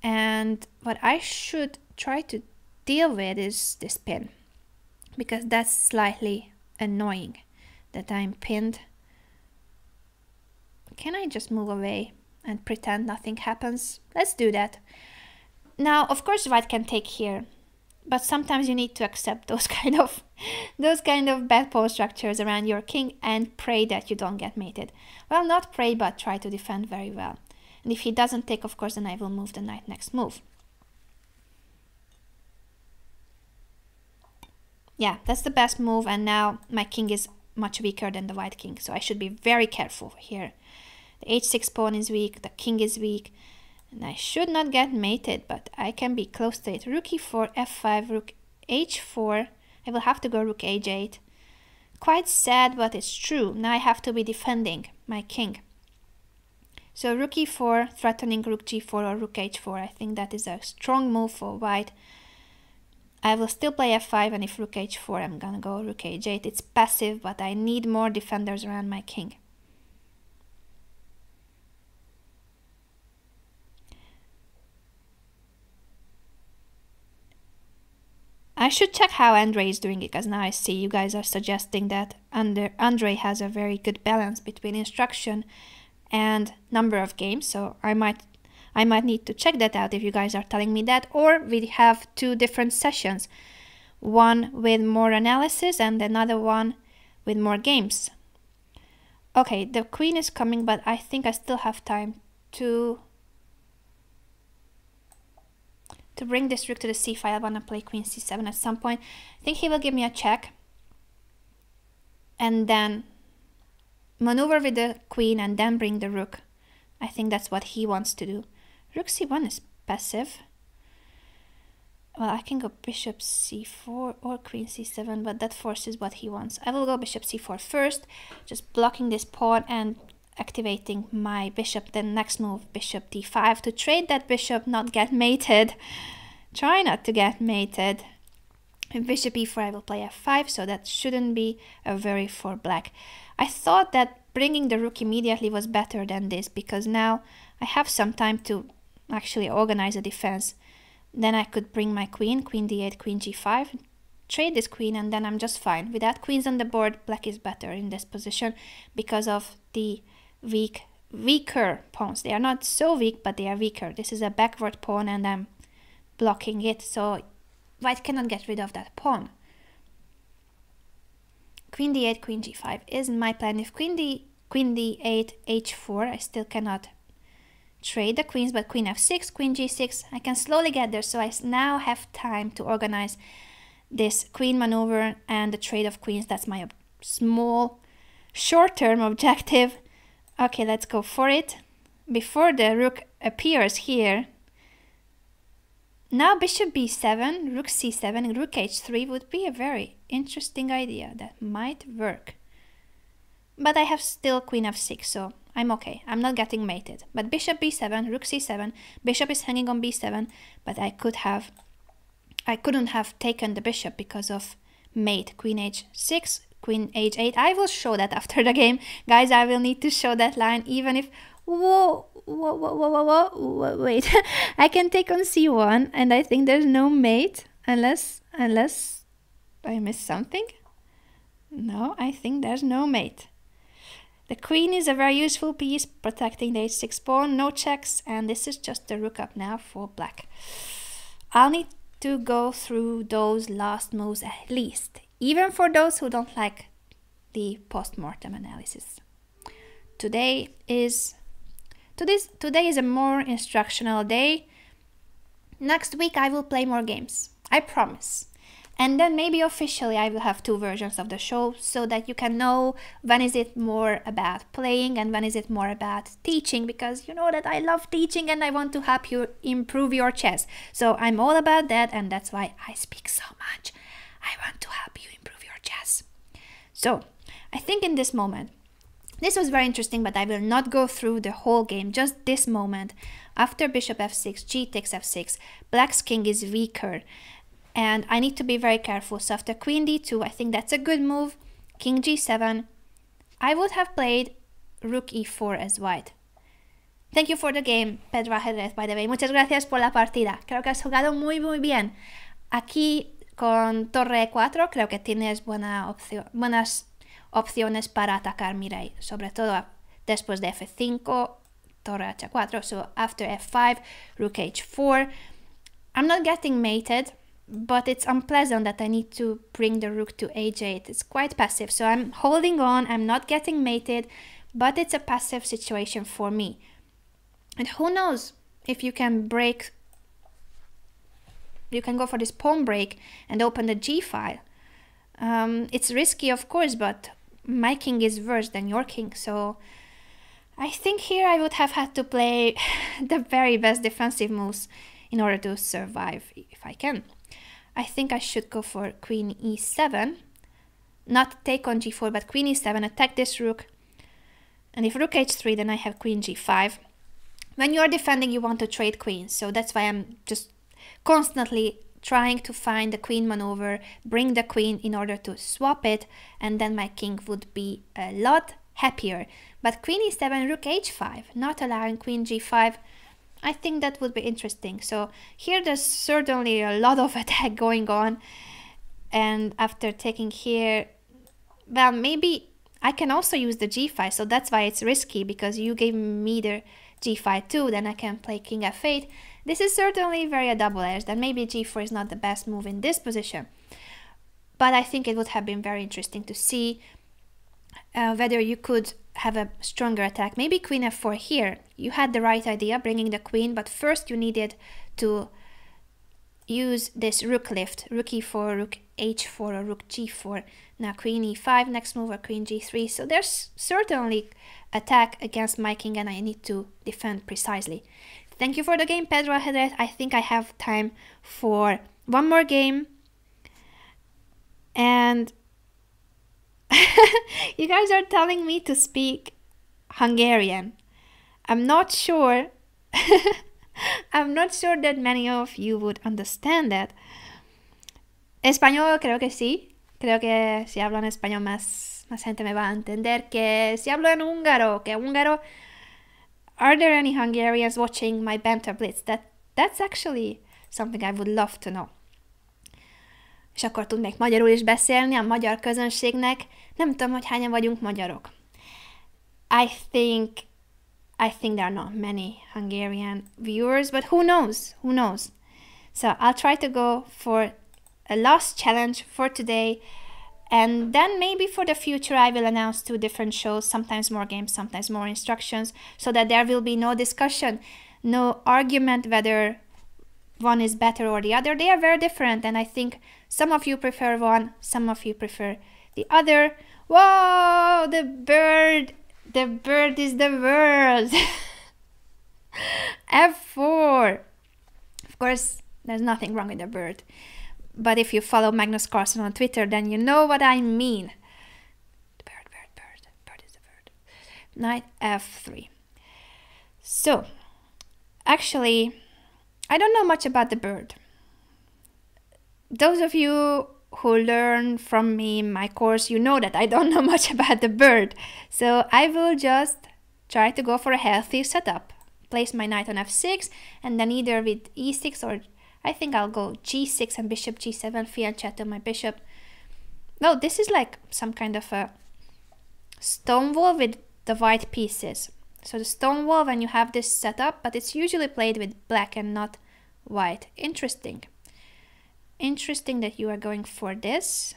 And what I should try to deal with is this pin, because that's slightly annoying that I'm pinned. Can I just move away and pretend nothing happens? Let's do that. Now, of course, white can take here, but sometimes you need to accept those kind of bad pawn structures around your king and pray that you don't get mated. Well, not pray, but try to defend very well. And if he doesn't take, of course, then I will move the knight next move. Yeah, that's the best move, and now my king is much weaker than the white king, so I should be very careful here. The h6 pawn is weak, the king is weak, and I should not get mated, but I can be close to it. Rook e4, f5, rook h4. I will have to go rook h8. Quite sad, but it's true. Now I have to be defending my king. So rook e4, threatening rook g4 or rook h4. I think that is a strong move for white. I will still play f5, and if rook h4, I'm gonna go rook h8. It's passive, but I need more defenders around my king. I should check how Andre is doing it, because now I see you guys are suggesting that Andre has a very good balance between instruction and number of games, so I might need to check that out if you guys are telling me that, or we have two different sessions, one with more analysis and another one with more games. Okay, the queen is coming, but I think I still have time to bring this rook to the c5. I want to play queen c7 at some point. I think he will give me a check and then maneuver with the queen and then bring the rook. I think that's what he wants to do. Rook c1 is passive. Well, I can go bishop c4 or queen c7, but that forces what he wants. I will go bishop c4 first, just blocking this pawn and activating my bishop. Then next move, bishop d5 to trade that bishop, not get mated. Try not to get mated. With bishop e4, I will play f5, so that shouldn't be a worry for black. I thought that bringing the rook immediately was better than this, because now I have some time to actually organize a defense. Then I could bring my queen, queen d8, queen g5, trade this queen, and then I'm just fine. Without queens on the board, black is better in this position because of the weaker pawns. They are not so weak, but they are weaker. This is a backward pawn and I'm blocking it, so white cannot get rid of that pawn. Queen d8, queen g5 is my plan. If queen d8, h4, I still cannot trade the queens, but queen f6, queen g6, I can slowly get there, so I now have time to organize this queen maneuver and the trade of queens. That's my small short-term objective. Okay, let's go for it. Before the rook appears here, now bishop b7, rook c7, rook h3 would be a very interesting idea that might work. But I have still queen f6, so I'm okay. I'm not getting mated. But bishop b7, rook c7, bishop is hanging on b7, but I couldn't have taken the bishop because of mate. Queen h6, queen h8. I will show that after the game. Guys, I will need to show that line, even if... Whoa, wait. I can take on c1, and I think there's no mate, unless I missed something. No, I think there's no mate. The queen is a very useful piece, protecting the h6 pawn, no checks, and this is just the rook up now for black. I'll need to go through those last moves at least, even for those who don't like the post-mortem analysis. Today is a more instructional day. Next week I will play more games, I promise. And then maybe officially I will have 2 versions of the show so that you can know when is it more about playing and when is it more about teaching, because you know that I love teaching and I want to help you improve your chess. So I'm all about that, and that's why I speak so much. I want to help you improve your chess. So I think in this moment, this was very interesting, but I will not go through the whole game, just this moment. After bishop f6, g takes f6, black's king is weaker. And I need to be very careful. So after queen d2, I think that's a good move. King g7. I would have played rook e4 as white. Thank you for the game, Pedro Ajedrez, by the way. Muchas gracias por la partida. Creo que has jugado muy, muy bien. Aquí con torre e4 creo que tienes buenas opciones para atacar mi rey. Sobre todo después de f5, torre h4. So after f5, rook h4. I'm not getting mated, but it's unpleasant that I need to bring the rook to h8. It's quite passive, so I'm holding on, I'm not getting mated, but it's a passive situation for me. And who knows if you can break, you can go for this pawn break and open the g file. It's risky, of course, but my king is worse than your king, so I think here I would have had to play the very best defensive moves in order to survive, if I can. I think I should go for queen e7, not take on g4, but queen e7, attack this rook. And if rook h3, then I have queen g5. When you're defending, you want to trade queens, so that's why I'm just constantly trying to find the queen maneuver, bring the queen in order to swap it, and then my king would be a lot happier. But queen e7, rook h5, not allowing queen g5, I think that would be interesting. So here there's certainly a lot of attack going on, and after taking here, well, maybe I can also use the g5, so that's why it's risky, because you gave me the g5 too, then I can play king f8. This is certainly very double-edged, and maybe g4 is not the best move in this position, but I think it would have been very interesting to see whether you could have a stronger attack. Maybe queen f4 here. You had the right idea, bringing the queen, but first you needed to use this rook lift, rook e4, rook h4, or rook g4. Now queen e5, next move, or queen g3. So there's certainly attack against my king, and I need to defend precisely. Thank you for the game, Pedro Ajedrez. I think I have time for one more game. And you guys are telling me to speak Hungarian. I'm not sure. I'm not sure that many of you would understand that. Español creo que sí. Creo que si hablo en español más gente me va a entender. Que si hablo en húngaro, que húngaro. Are there any Hungarians watching my Banter Blitz? That's actually something I would love to know. És akkor tudnék magyarul is beszélni a magyar közönségnek. Nem tudom, hogy hányan vagyunk magyarok. I think there are not many Hungarian viewers, but who knows? Who knows? So I'll try to go for a last challenge for today, and then maybe for the future I will announce 2 different shows, sometimes more games, sometimes more instructions, so that there will be no discussion, no argument whether one is better or the other. They are very different, and I think some of you prefer one, some of you prefer the other. Whoa, the bird is the world. F4. Of course, there's nothing wrong with the bird, but if you follow Magnus Carlsen on Twitter, then you know what I mean. The bird is the bird. Knight f3. So, actually, I don't know much about the bird. Those of you who learn from me in my course, you know that I don't know much about the bird. So I will just try to go for a healthy setup. Place my knight on f6, and then either with e6 or I think I'll go g6 and bishop g7, fianchetto to my bishop. No, this is like some kind of a stone wall with the white pieces. So the stone wall when you have this setup, but it's usually played with black and not white. Interesting. Interesting that you are going for this.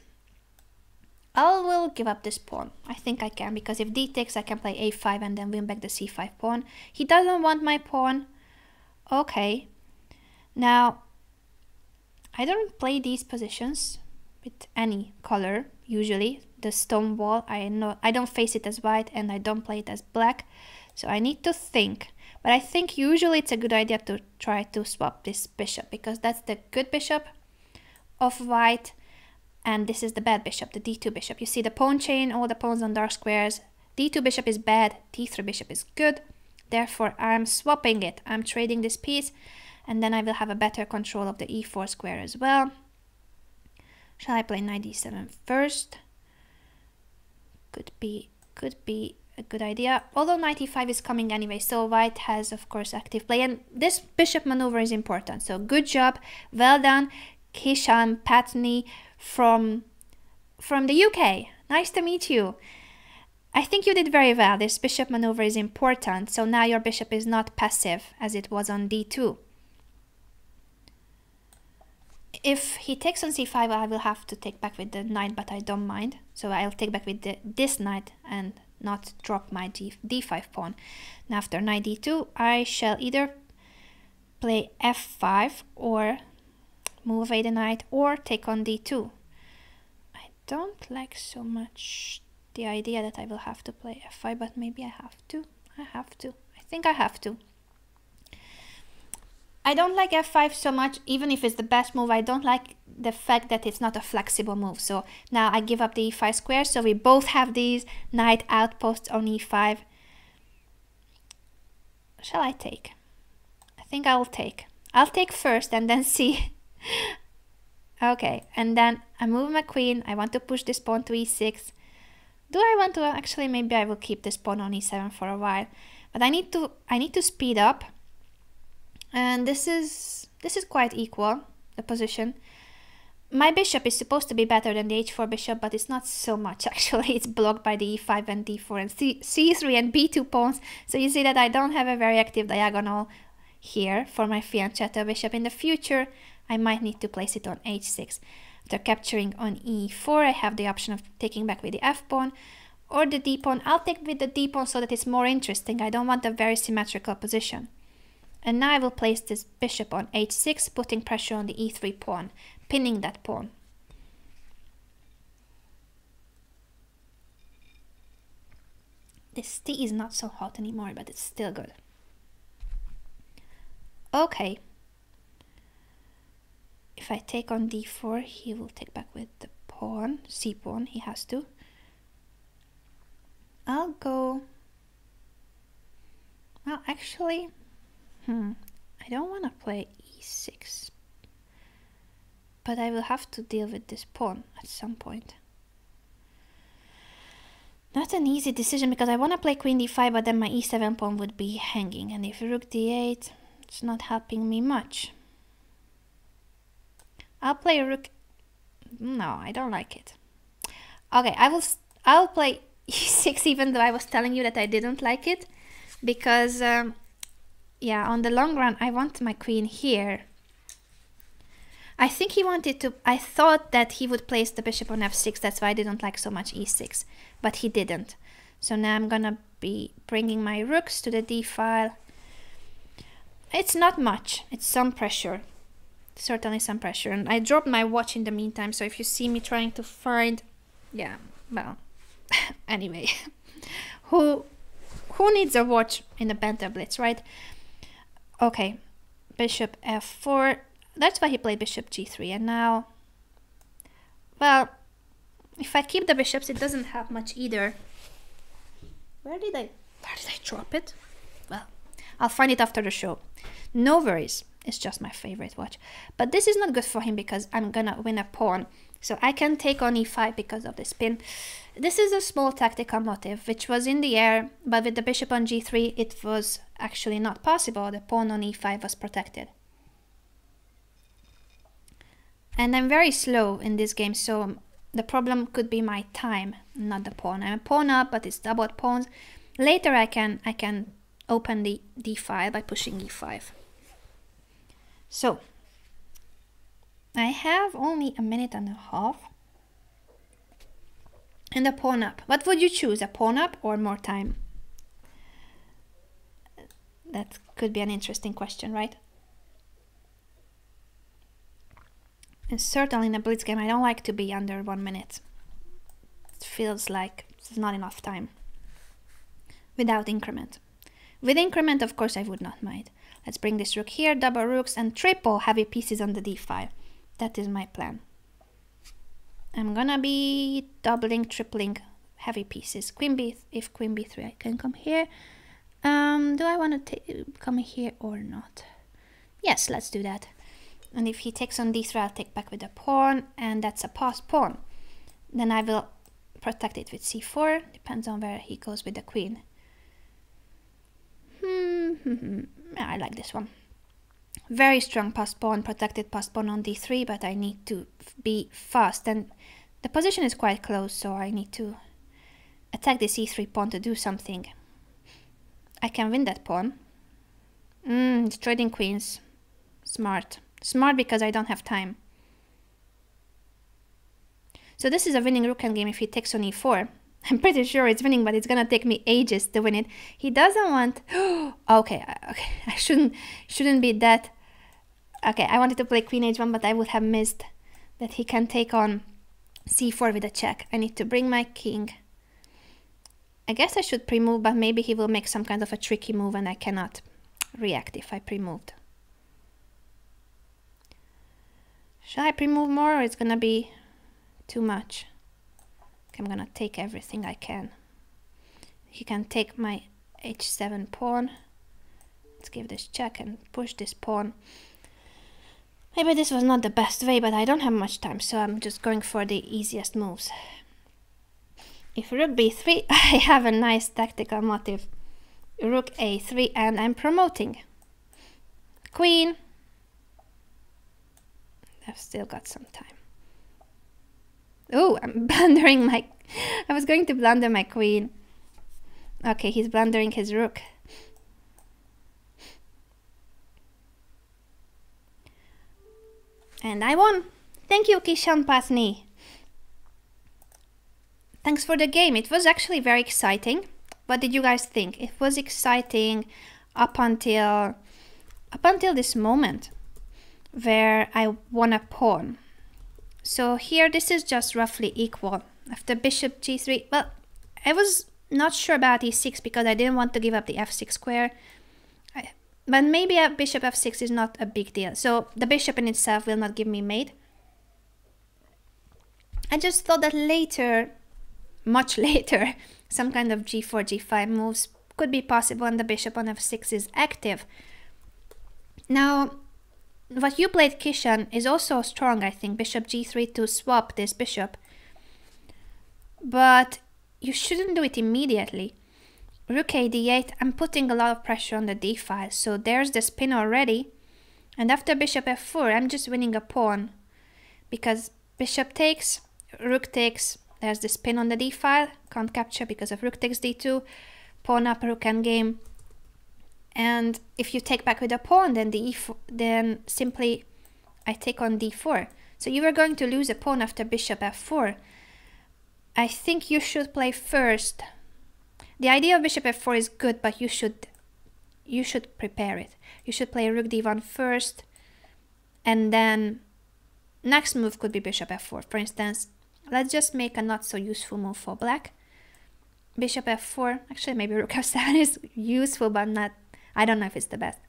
I will give up this pawn. I think I can, because if d takes, I can play a5 and then win back the c5 pawn. He doesn't want my pawn. Okay. Now, I don't play these positions with any color. Usually the stone wall, I know I don't face it as white and I don't play it as black, so I need to think. But I think usually it's a good idea to try to swap this bishop, because that's the good bishop of white and this is the bad bishop, the d2 bishop. You see the pawn chain, all the pawns on dark squares. d2 bishop is bad, d3 bishop is good. Therefore I'm swapping it. I'm trading this piece and then I will have a better control of the e4 square as well. Shall I play knight d7 first? Could be a good idea. Although knight e5 is coming anyway, so white has of course active play, and this bishop maneuver is important. So good job, well done, Kishan Patni from the UK. Nice to meet you. I think you did very well. This bishop maneuver is important. So now your bishop is not passive as it was on d2. If he takes on c5, I will have to take back with the knight, but I don't mind. So I'll take back with this knight and not drop my d5 pawn. Now after knight d2, I shall either play f5 or move away the knight or take on d2. I don't like so much the idea that I will have to play f5, but maybe I have to. I think I have to. I don't like f5 so much, even if it's the best move. I don't like the fact that it's not a flexible move. So now I give up the e5 square, so we both have these knight outposts on e5. Shall I take? I think I'll take. I'll take first and then see. Okay, and then I move my queen. I want to push this pawn to e6. Do I want to? Actually, maybe I will keep this pawn on e7 for a while. But I need to speed up. And this is quite equal, the position. My bishop is supposed to be better than the h4 bishop, but it's not so much actually. It's blocked by the e5 and d4 and c3 and b2 pawns. So you see that I don't have a very active diagonal here for my fianchetto bishop. In the future, I might need to place it on h6. After capturing on e4, I have the option of taking back with the f pawn or the d pawn. I'll take with the d pawn so that it's more interesting. I don't want a very symmetrical position. And now I will place this bishop on h6, putting pressure on the e3 pawn, pinning that pawn. This tea is not so hot anymore, but it's still good. Okay. If I take on d4, he will take back with the pawn, c pawn, he has to. I'll go... Well, actually... I don't want to play e6, but I will have to deal with this pawn at some point. Not an easy decision because I want to play queen d5, but then my e7 pawn would be hanging, and if rook d8, it's not helping me much. I'll play rook... No, I don't like it. Okay, I'll play e6 even though I was telling you that I didn't like it, because... yeah, on the long run, I want my queen here. I think he wanted to... I thought that he would place the bishop on f6. That's why I didn't like so much e6. But he didn't. So now I'm gonna be bringing my rooks to the d file. It's not much. It's some pressure. Certainly some pressure. And I dropped my watch in the meantime. So if you see me trying to find... Yeah, well... anyway. Who needs a watch in the Banter Blitz, right? Okay, bishop f4, that's why he played bishop g3, and now, well, if I keep the bishops, it doesn't have much either. Where did I drop it? Well, I'll find it after the show. No worries, it's just my favorite watch. But this is not good for him because I'm gonna win a pawn. So I can take on e5 because of the spin. This is a small tactical motive, which was in the air, but with the bishop on g3, it was actually not possible. The pawn on e5 was protected. And I'm very slow in this game, so the problem could be my time, not the pawn. I'm a pawn up, but it's doubled pawns. Later I can open the d file by pushing e5. So, I have only a minute and a half. And a pawn up. What would you choose, a pawn up or more time? That could be an interesting question, right? And certainly in a blitz game, I don't like to be under 1 minute. It feels like it's not enough time. Without increment. With increment, of course, I would not mind. Let's bring this rook here, double rooks, and triple heavy pieces on the d5. That is my plan. I'm gonna be doubling, tripling heavy pieces. Queen b, if queen b3, I can come here. Do I want to come here or not? Yes, let's do that. And if he takes on d3, I'll take back with a pawn, and that's a passed pawn. Then I will protect it with c4. Depends on where he goes with the queen. I like this one. Very strong passed pawn, protected passed pawn on d3, but I need to be fast. And the position is quite close, so I need to attack this e3 pawn to do something. I can win that pawn. It's trading queens. Smart. Smart because I don't have time. So this is a winning rook endgame if he takes on e4. I'm pretty sure it's winning, but it's gonna take me ages to win it. He doesn't want... okay, I shouldn't be that... Okay, I wanted to play queen h1, but I would have missed that he can take on c4 with a check. I need to bring my king. I guess I should pre-move, but maybe he will make some kind of a tricky move and I cannot react if I pre-moved. Should I pre-move more or it's gonna be too much? Okay, I'm gonna take everything I can. He can take my h7 pawn. Let's give this check and push this pawn. Maybe this was not the best way, but I don't have much time, so I'm just going for the easiest moves. If rook b3, I have a nice tactical motive. Rook a3, and I'm promoting. Queen. I've still got some time. Oh, I'm blundering my... I was going to blunder my queen. Okay, he's blundering his rook. And I won. Thank you, Kishan Patni. Thanks for the game. It was actually very exciting. What did you guys think? It was exciting up until this moment where I won a pawn. So here this is just roughly equal. After bishop g3, well, I was not sure about e6 because I didn't want to give up the f6 square. But maybe a bishop f6 is not a big deal. So the bishop in itself will not give me mate. I just thought that later, much later, some kind of g4, g5 moves could be possible and the bishop on f6 is active. Now, what you played, Kishan, is also strong, I think. Bishop g3 to swap this bishop. But you shouldn't do it immediately. Rook a d8, I'm putting a lot of pressure on the d file, so there's the spin already. And after bishop f4, I'm just winning a pawn. Because bishop takes, rook takes, there's the spin on the d file, can't capture because of rook takes d2, pawn up, rook endgame. And if you take back with a pawn, then then simply I take on d4. So you were going to lose a pawn after bishop f4. I think you should play first. The idea of bishop f4 is good, but you should prepare it. You should play rook d1 first, and then next move could be bishop f4. For instance, let's just make a not so useful move for black. Bishop f4, actually maybe rook f7 is useful, but not, I don't know if it's the best.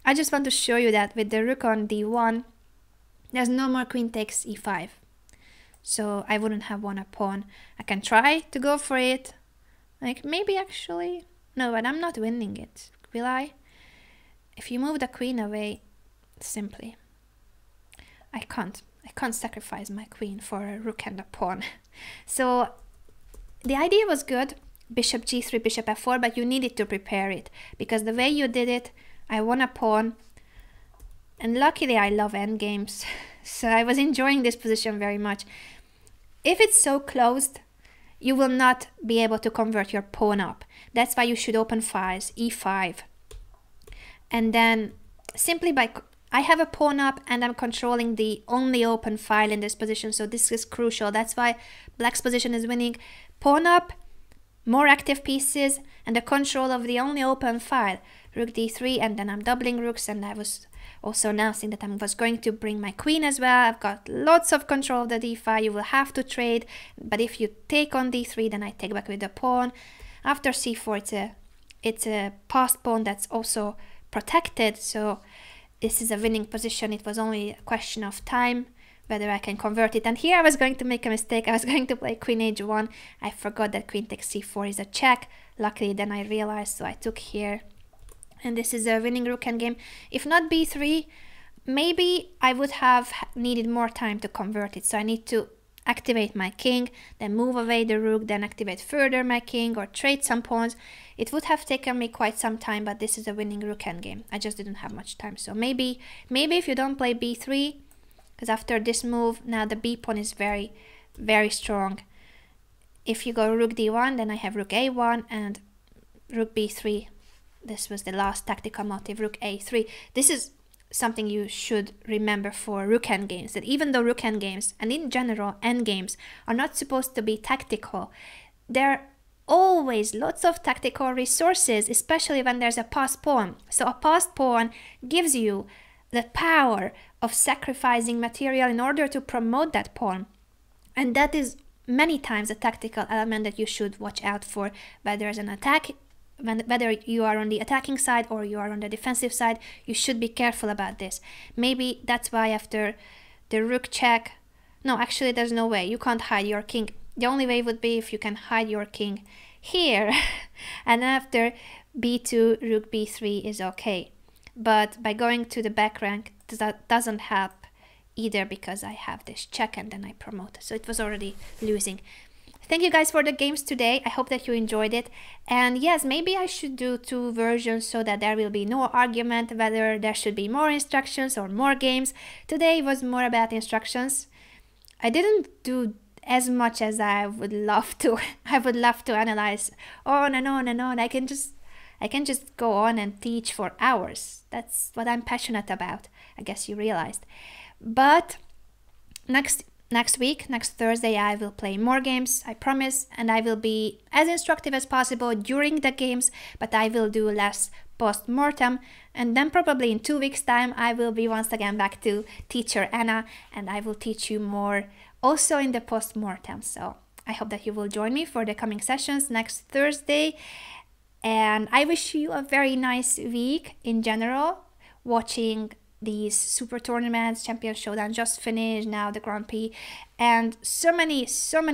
I just want to show you that with the rook on d1, there's no more queen takes e5. So I wouldn't have won a pawn. I can try to go for it. Like, maybe actually... No, but I'm not winning it. Will I? If you move the queen away, simply. I can't sacrifice my queen for a rook and a pawn. So, the idea was good. Bishop g3, bishop f4, but you needed to prepare it. Because the way you did it, I won a pawn. And luckily I love endgames. So I was enjoying this position very much. If it's so closed, you will not be able to convert your pawn up. That's why you should open files, e5. And then simply by... I have a pawn up and I'm controlling the only open file in this position, so this is crucial. That's why black's position is winning. Pawn up, more active pieces, and the control of the only open file. Rook d3, and then I'm doubling rooks, and I was also announcing that I was going to bring my queen as well. I've got lots of control of the d5. You will have to trade, but if you take on d3, then I take back with the pawn. After c4, it's a passed pawn that's also protected, so this is a winning position. It was only a question of time whether I can convert it. And here I was going to make a mistake. I was going to play queen h1. I forgot that queen takes c4 is a check. Luckily then I realized, so I took here. And this is a winning rook endgame. If not b3, maybe I would have needed more time to convert it. So I need to activate my king, then move away the rook, then activate further my king, or trade some pawns. It would have taken me quite some time, but this is a winning rook endgame. I just didn't have much time. So maybe if you don't play b3, because after this move, now the b pawn is very, very strong. If you go rook d1, then I have rook a1 and rook b3. This was the last tactical motive, rook a3. This is something you should remember for rook endgames, that even though rook endgames, and in general endgames, are not supposed to be tactical, there are always lots of tactical resources, especially when there's a passed pawn. So a passed pawn gives you the power of sacrificing material in order to promote that pawn. And that is many times a tactical element that you should watch out for, whether there's an attack, whether you are on the attacking side or you are on the defensive side. You should be careful about this. Maybe that's why after the rook check, no, actually there's no way, you can't hide your king. The only way would be if you can hide your king here, and after b2, rook b3 is okay. But by going to the back rank, that doesn't help either, because I have this check and then I promote. So it was already losing. Thank you guys for the games today. I hope that you enjoyed it. And yes, maybe I should do 2 versions so that there will be no argument whether there should be more instructions or more games. Today was more about instructions. I didn't do as much as I would love to. I would love to analyze on and on and on. I can just go on and teach for hours. That's what I'm passionate about. I guess you realized. But next week, next Thursday, I will play more games, I promise, and I will be as instructive as possible during the games, but I will do less post-mortem, and then probably in 2 weeks' time, I will be once again back to teacher Anna, and I will teach you more also in the post-mortem. So I hope that you will join me for the coming sessions next Thursday, and I wish you a very nice week in general, watching these super tournaments. Champion Showdown just finished, now the Grand Prix, and so many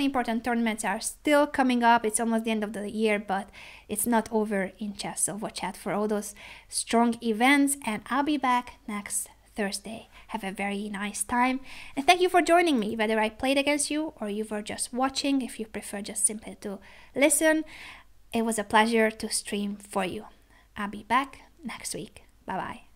important tournaments are still coming up. It's almost the end of the year, but it's not over in chess, so watch out for all those strong events, and I'll be back next Thursday. Have a very nice time, and thank you for joining me, whether I played against you or you were just watching. If you prefer just simply to listen, it was a pleasure to stream for you. I'll be back next week. Bye bye.